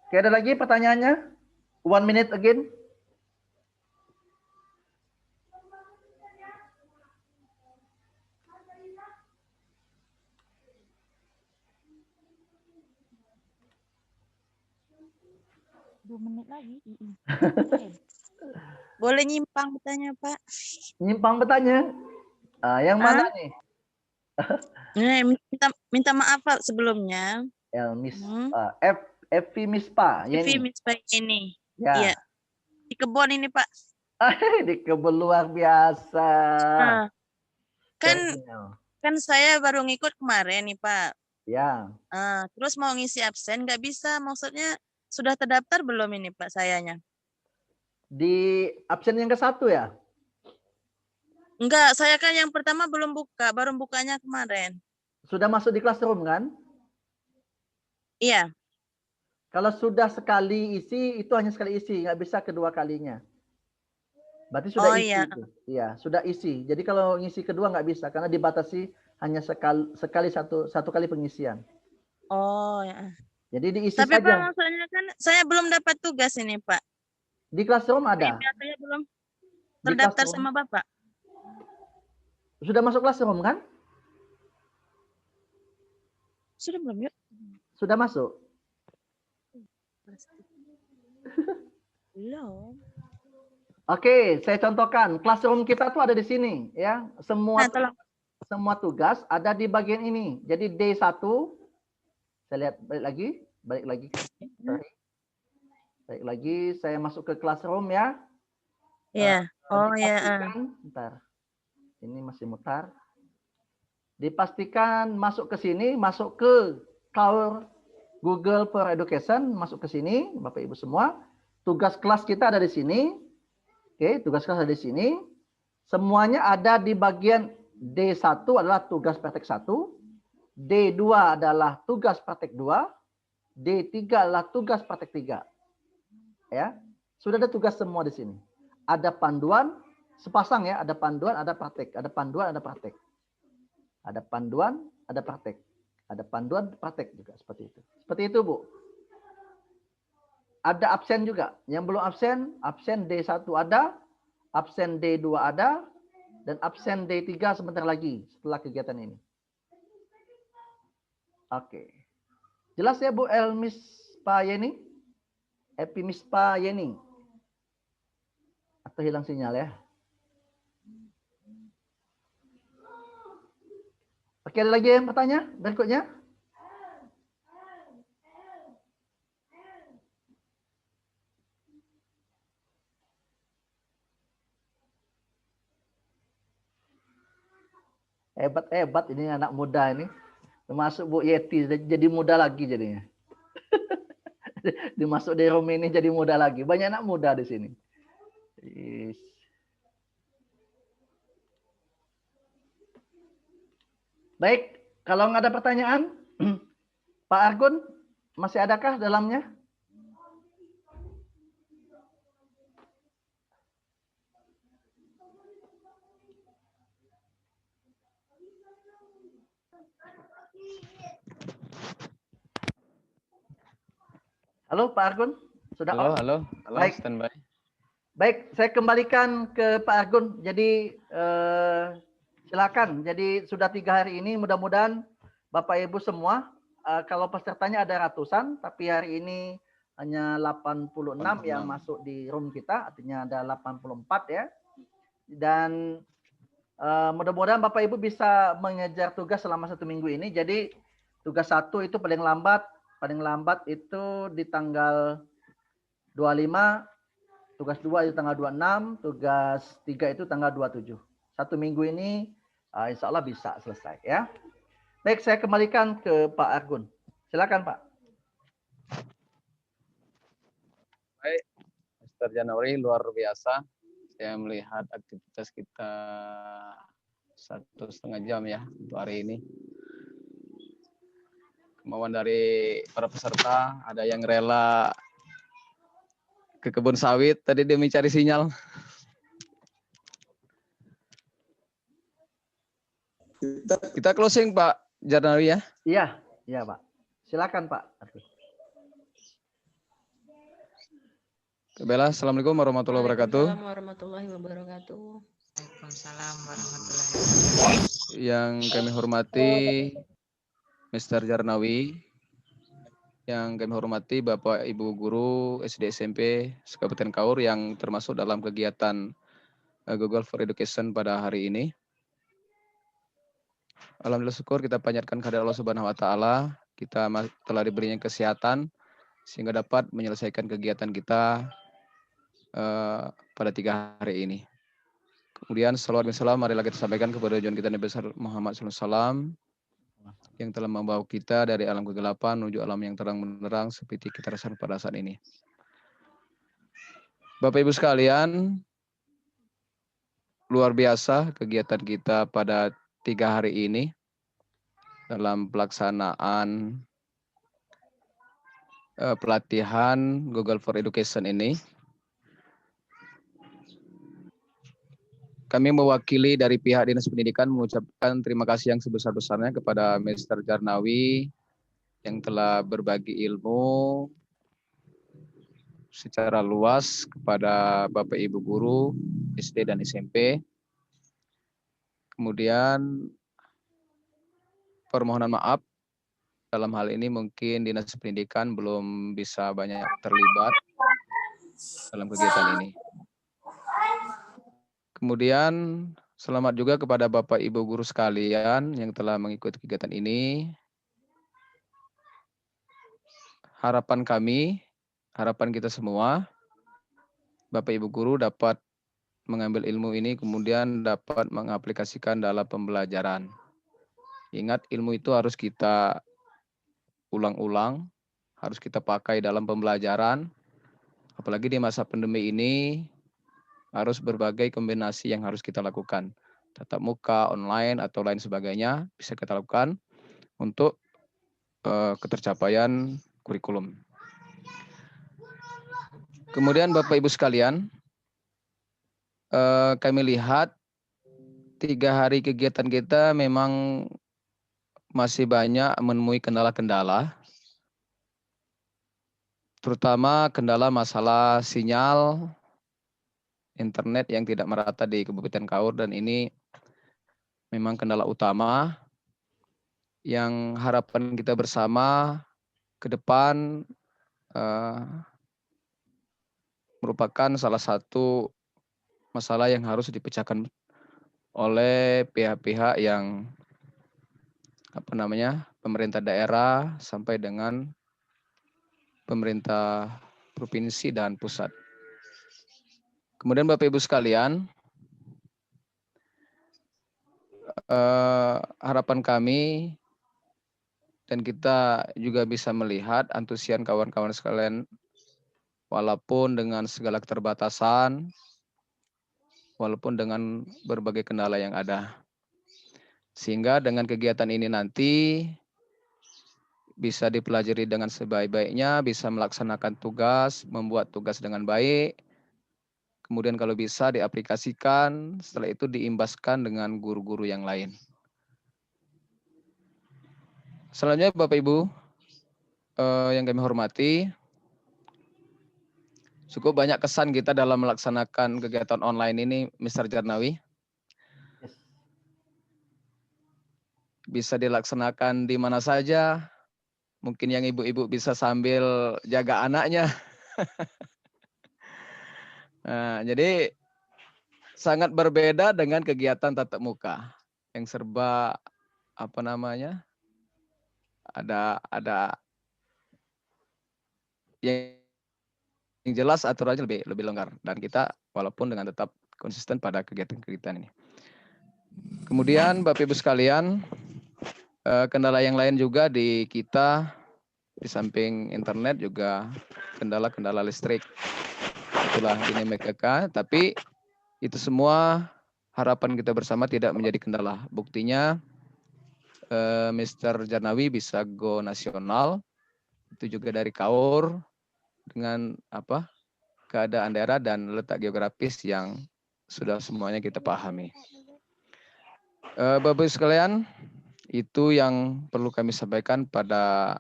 Oke, ada lagi pertanyaannya? 1 minute again. Boleh nyimpang bertanya, Pak? Nyimpang bertanya. Yang mana nih? Minta maaf Pak sebelumnya. FV Mispa. FV Mispa ini. Ya. Iya. Di kebun ini Pak. Di kebun luar biasa. Kan saya baru ngikut kemarin nih Pak. Ya. Terus mau ngisi absen nggak bisa. Maksudnya sudah terdaftar belum ini Pak sayanya? Di absen yang ke-1 ya? Enggak, saya kan yang pertama belum buka, baru bukanya kemarin. Sudah masuk di classroom kan? Iya. Kalau sudah sekali isi, itu hanya sekali isi, nggak bisa kedua kalinya. Berarti sudah isi. Iya. Iya, sudah isi. Jadi kalau ngisi kedua nggak bisa, karena dibatasi hanya sekali satu kali pengisian. Oh ya. Jadi diisi saja. Tapi Pak, maksudnya kan saya belum dapat tugas ini Pak. Di classroom ada? Saya belum terdaftar sama Bapak. Sudah masuk classroom kan? Sudah belum yuk? Sudah masuk? Belum. Oke, saya contohkan. Classroom kita tuh ada di sini ya. Semua tugas ada di bagian ini. Jadi D1 saya lihat balik lagi. Sorry. Baik lagi, saya masuk ke classroom ya. Iya. Oh ya. Bentar. Ini masih mutar. Dipastikan masuk ke sini, masuk ke Cloud Google for Education, masuk ke sini, Bapak Ibu semua. Tugas kelas kita ada di sini. Oke, tugas kelas ada di sini. Semuanya ada di bagian D1 adalah tugas praktek 1, D2 adalah tugas praktek 2, D3 adalah tugas praktek 3. Ya. Sudah ada tugas semua di sini. Ada panduan, sepasang ya, ada panduan, ada praktek, ada panduan, ada praktek. Ada panduan, ada praktek. Ada panduan, praktek juga seperti itu. Seperti itu, Bu. Ada absen juga. Yang belum absen, absen D1 ada, absen D2 ada, dan absen D3 sebentar lagi setelah kegiatan ini. Oke. Jelas ya, Bu Elmispa Yeni? Epimispa Yeni? Atau hilang sinyal ya? Oke, ada lagi yang bertanya berikutnya? Hebat ini anak muda ini. Termasuk Bu Yeti jadi muda lagi jadinya. Dimasuk di room ini jadi muda lagi. Banyak anak muda di sini. Yes. Baik, kalau nggak ada pertanyaan, Pak Argun, masih adakah dalamnya? Halo Pak Argun, sudah on? Halo, Baik. standby. Baik, saya kembalikan ke Pak Argun. Jadi silakan. Jadi sudah 3 hari ini, mudah-mudahan Bapak Ibu semua, kalau pesertanya ada ratusan, tapi hari ini hanya 86 yang masuk di room kita, artinya ada 84 ya. Dan mudah-mudahan Bapak Ibu bisa mengejar tugas selama 1 minggu ini. Jadi tugas 1 itu paling lambat itu di tanggal 25, tugas 2 itu tanggal 26, tugas 3 itu tanggal 27. 1 minggu ini insya Allah bisa selesai ya. Baik, saya kembalikan ke Pak Argun. Silakan Pak. Baik, Mr. Januari luar biasa. Saya melihat aktivitas kita 1,5 jam ya untuk hari ini. Kemauan dari para peserta, ada yang rela ke kebun sawit tadi demi cari sinyal. Kita closing Pak Januari ya. Iya Pak. Silakan Pak. Bella, Assalamualaikum warahmatullahi wabarakatuh. Waalaikumsalam warahmatullahi wabarakatuh. Waalaikumsalam warahmatullahi wabarakatuh. Yang kami hormati Mr. Jarnawi, yang kami hormati Bapak Ibu Guru SD SMP Kabupaten Kaur yang termasuk dalam kegiatan Google for Education pada hari ini. Alhamdulillah syukur kita panjatkan kehadirat Allah Subhanahu wa taala, kita telah diberinya kesehatan sehingga dapat menyelesaikan kegiatan kita pada 3 hari ini. Kemudian salawat dan salam marilah kita sampaikan kepada junjungan kita Nabi besar Muhammad SAW yang telah membawa kita dari alam kegelapan menuju alam yang terang menerang seperti kita rasakan pada saat ini. Bapak Ibu sekalian, luar biasa kegiatan kita pada 3 hari ini dalam pelaksanaan pelatihan Google for Education ini. Kami mewakili dari pihak Dinas Pendidikan mengucapkan terima kasih yang sebesar-besarnya kepada Mr. Jarnawi yang telah berbagi ilmu secara luas kepada Bapak Ibu Guru SD dan SMP. Kemudian permohonan maaf dalam hal ini mungkin Dinas Pendidikan belum bisa banyak terlibat dalam kegiatan ini. Kemudian selamat juga kepada Bapak Ibu Guru sekalian yang telah mengikuti kegiatan ini. Harapan kami, harapan kita semua, Bapak Ibu Guru dapat mengambil ilmu ini kemudian dapat mengaplikasikan dalam pembelajaran. Ingat, ilmu itu harus kita ulang-ulang, harus kita pakai dalam pembelajaran. Apalagi di masa pandemi ini, harus berbagai kombinasi yang harus kita lakukan. Tatap muka, online, atau lain sebagainya bisa kita lakukan untuk ketercapaian kurikulum. Kemudian Bapak Ibu sekalian, kami lihat 3 hari kegiatan kita memang masih banyak menemui kendala-kendala, terutama kendala masalah sinyal internet yang tidak merata di Kabupaten Kaur, dan ini memang kendala utama yang harapan kita bersama ke depan merupakan salah satu masalah yang harus dipecahkan oleh pihak-pihak yang pemerintah daerah sampai dengan pemerintah provinsi dan pusat. Kemudian Bapak Ibu sekalian, harapan kami dan kita juga bisa melihat antusias kawan-kawan sekalian, walaupun dengan segala keterbatasan, walaupun dengan berbagai kendala yang ada. Sehingga dengan kegiatan ini nanti bisa dipelajari dengan sebaik-baiknya, bisa melaksanakan tugas, membuat tugas dengan baik. Kemudian kalau bisa diaplikasikan, setelah itu diimbaskan dengan guru-guru yang lain. Selanjutnya Bapak Ibu yang kami hormati, cukup banyak kesan kita dalam melaksanakan kegiatan online ini, Mr. Jarnawi. Bisa dilaksanakan di mana saja. Mungkin yang ibu-ibu bisa sambil jaga anaknya. Nah, jadi sangat berbeda dengan kegiatan tatap muka yang serba ada yang jelas aturannya lebih longgar, dan kita walaupun dengan tetap konsisten pada kegiatan-kegiatan ini. Kemudian Bapak Ibu sekalian, kendala yang lain juga di kita, di samping internet juga kendala-kendala listrik. Itulah dinamika, tapi itu semua harapan kita bersama tidak menjadi kendala. Buktinya Mr. Jarnawi bisa go nasional, itu juga dari Kaur, dengan keadaan daerah dan letak geografis yang sudah semuanya kita pahami. Bapak-Ibu sekalian, itu yang perlu kami sampaikan pada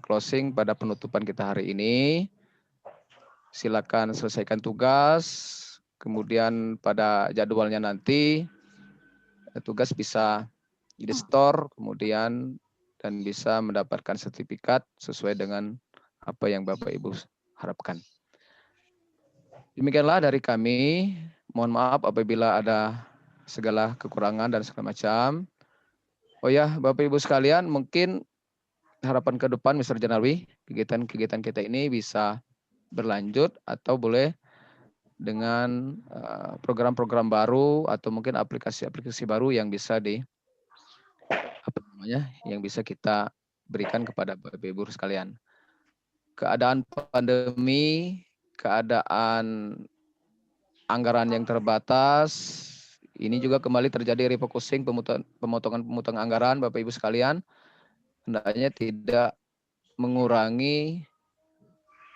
closing, pada penutupan kita hari ini. Silakan selesaikan tugas, kemudian pada jadwalnya nanti tugas bisa di-store, kemudian dan bisa mendapatkan sertifikat sesuai dengan apa yang Bapak Ibu harapkan. Demikianlah dari kami. Mohon maaf apabila ada segala kekurangan dan segala macam. Oh ya, Bapak Ibu sekalian, mungkin harapan ke depan Mr. Jarnawi, kegiatan-kegiatan kita ini bisa berlanjut atau boleh dengan program-program baru atau mungkin aplikasi-aplikasi baru yang bisa yang bisa kita berikan kepada Bapak Ibu sekalian. Keadaan pandemi, keadaan anggaran yang terbatas, ini juga kembali terjadi refocusing, pemotongan anggaran, Bapak Ibu sekalian, hendaknya tidak mengurangi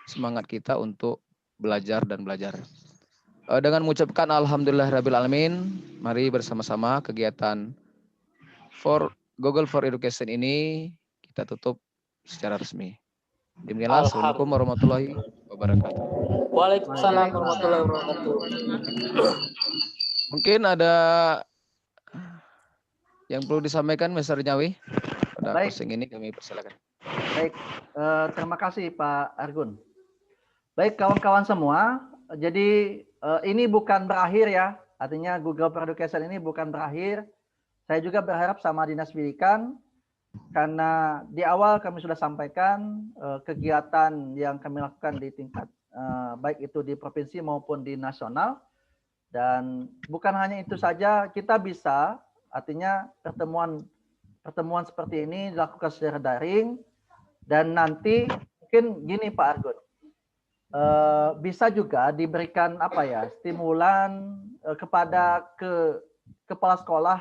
semangat kita untuk belajar dan belajar. Dengan mengucapkan Alhamdulillahirrabbilalamin, mari bersama-sama kegiatan Google for Education ini kita tutup secara resmi. Demikianlah, Assalamualaikum warahmatullahi wabarakatuh. Waalaikumsalam warahmatullahi wabarakatuh. Mungkin ada yang perlu disampaikan, Mr. Jarnawi? Pada closing ini kami persilakan. Baik, terima kasih Pak Argun. Baik kawan-kawan semua, jadi ini bukan berakhir ya, artinya Google for Education ini bukan berakhir. Saya juga berharap sama Dinas Pendidikan, karena di awal kami sudah sampaikan kegiatan yang kami lakukan di tingkat baik itu di provinsi maupun di nasional, dan bukan hanya itu saja, kita bisa artinya pertemuan pertemuan seperti ini dilakukan secara daring, dan nanti mungkin gini Pak Argun, bisa juga diberikan apa ya, stimulan kepada kepala sekolah.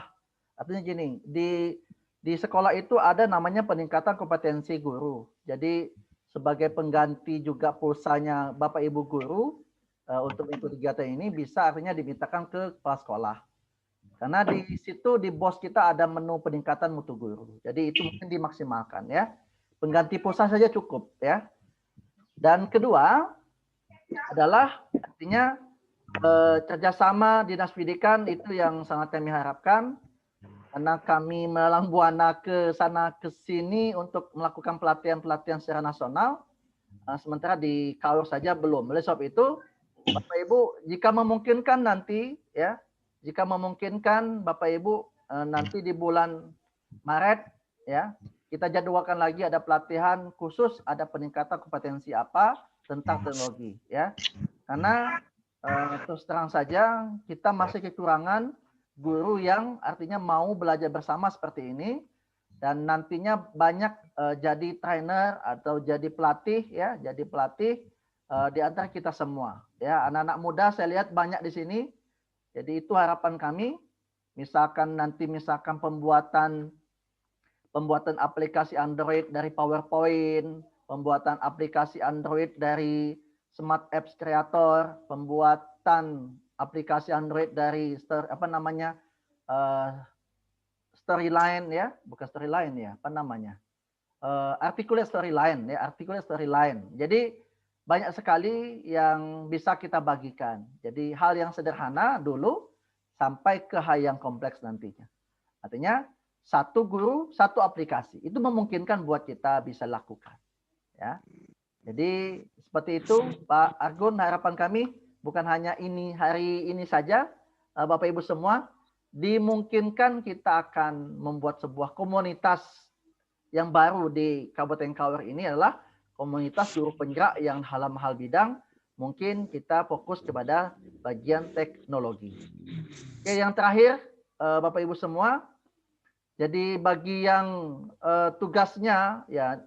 Artinya gini, di sekolah itu ada namanya peningkatan kompetensi guru. Jadi sebagai pengganti juga pulsanya Bapak Ibu guru untuk mengikuti kegiatan ini, bisa artinya dimintakan ke kepala sekolah. Karena di situ di BOS kita ada menu peningkatan mutu guru. Jadi itu mungkin dimaksimalkan ya. Pengganti pulsa saja cukup ya. Dan kedua adalah artinya kerjasama dinas pendidikan itu yang sangat kami harapkan. Karena kami melalang buana ke sana ke sini untuk melakukan pelatihan-pelatihan secara nasional. Sementara di Kaur saja belum. Oleh sebab itu, Bapak Ibu, jika memungkinkan nanti ya, jika memungkinkan Bapak Ibu nanti di bulan Maret ya, kita jadwalkan lagi ada pelatihan khusus, ada peningkatan kompetensi apa tentang teknologi ya. Karena terus terang saja kita masih kekurangan guru yang artinya mau belajar bersama seperti ini, dan nantinya banyak jadi trainer atau jadi pelatih ya, jadi pelatih di antara kita semua ya. Anak-anak muda saya lihat banyak di sini. Jadi itu harapan kami, misalkan nanti pembuatan aplikasi Android dari PowerPoint, pembuatan aplikasi Android dari Smart Apps Creator, pembuatan aplikasi Android dari Storyline ya, bukan Storyline ya, apa namanya? Articulate Storyline ya, Articulate Storyline. Jadi banyak sekali yang bisa kita bagikan. Jadi hal yang sederhana dulu sampai ke hal yang kompleks nantinya. Artinya satu guru, satu aplikasi. Itu memungkinkan buat kita bisa lakukan. Ya. Jadi seperti itu Pak Argun, harapan kami bukan hanya ini hari ini saja, Bapak Ibu semua, dimungkinkan kita akan membuat sebuah komunitas yang baru di Kabupaten Kaur ini adalah komunitas guru penggerak yang dalam hal bidang mungkin kita fokus kepada bagian teknologi. Oke, yang terakhir Bapak Ibu semua, jadi bagi yang tugasnya ya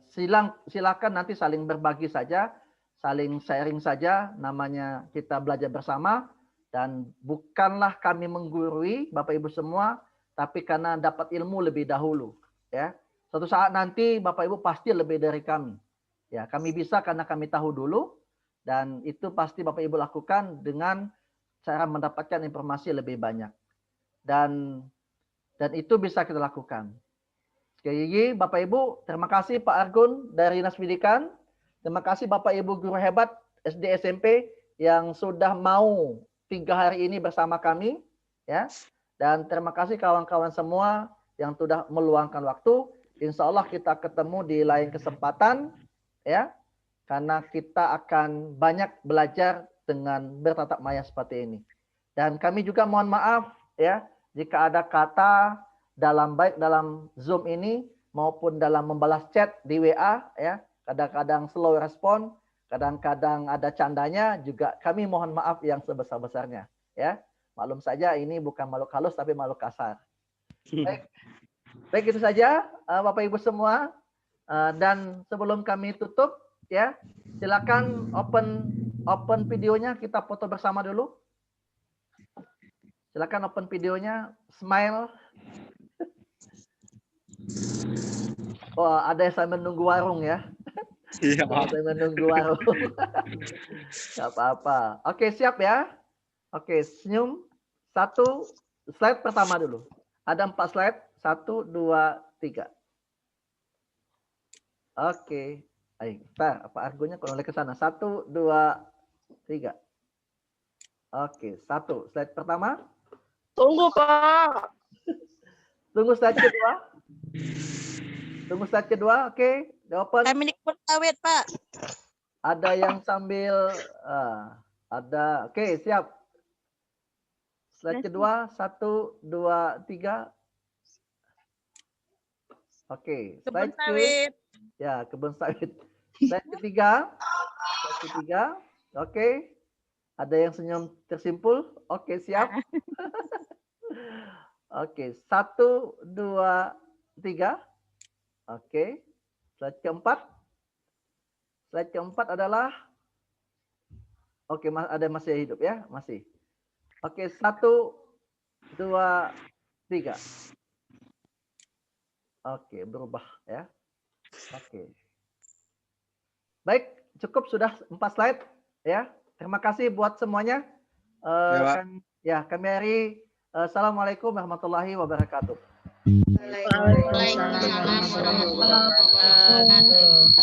silakan nanti saling berbagi saja, saling sharing saja, namanya kita belajar bersama, dan bukanlah kami menggurui Bapak Ibu semua, tapi karena dapat ilmu lebih dahulu ya. Suatu saat nanti Bapak Ibu pasti lebih dari kami. Ya, kami bisa karena kami tahu dulu, dan itu pasti Bapak Ibu lakukan dengan cara mendapatkan informasi lebih banyak. Dan itu bisa kita lakukan. Sekali lagi Bapak Ibu, terima kasih Pak Argun dari Dinas Pendidikan. Terima kasih Bapak Ibu guru hebat SD SMP yang sudah mau 3 hari ini bersama kami ya. Dan terima kasih kawan-kawan semua yang sudah meluangkan waktu. Insya Allah kita ketemu di lain kesempatan ya. Karena kita akan banyak belajar dengan bertatap maya seperti ini. Dan kami juga mohon maaf ya jika ada kata baik dalam Zoom ini maupun dalam membalas chat di WA ya, kadang-kadang slow respon, kadang-kadang ada candanya, juga kami mohon maaf yang sebesar-besarnya ya. Maklum saja ini bukan makhluk halus tapi makhluk kasar. Baik itu saja Bapak Ibu semua, dan sebelum kami tutup ya, silakan open videonya, kita foto bersama dulu. Silakan open videonya, smile. Oh, ada yang sambil menunggu warung ya. Iya. Saya menunggu warung. Gak apa-apa. Oke, siap ya. Oke, senyum. 1 slide pertama dulu. Ada 4 slide. 1, 2, 3. Oke. Ayo, kita apa argonya kalau oleh ke sana. 1, 2, 3. Oke, 1 slide pertama. Tunggu, Pak. Tunggu slide kedua. Tunggu slide kedua, oke. Open. Kami ikut awet, Pak. Ada yang sambil ada. Oke, siap. Slide kedua, 1, 2, 3. Oke, Kebun slide sawit. ya, kebun sawit. Slide ketiga. Slide ketiga. Oke. Ada yang senyum tersimpul. Oke, siap. Oke, 1, 2, ketiga. Oke. Slide keempat. Slide keempat adalah oke, ada masih hidup ya, masih. Oke, 1, 2, 3. Oke, berubah ya. Oke. Baik, cukup sudah 4 slide ya. Terima kasih buat semuanya. Kami akhiri. Assalamualaikum warahmatullahi wabarakatuh. Waalaikumsalam warahmatullahi wabarakatuh.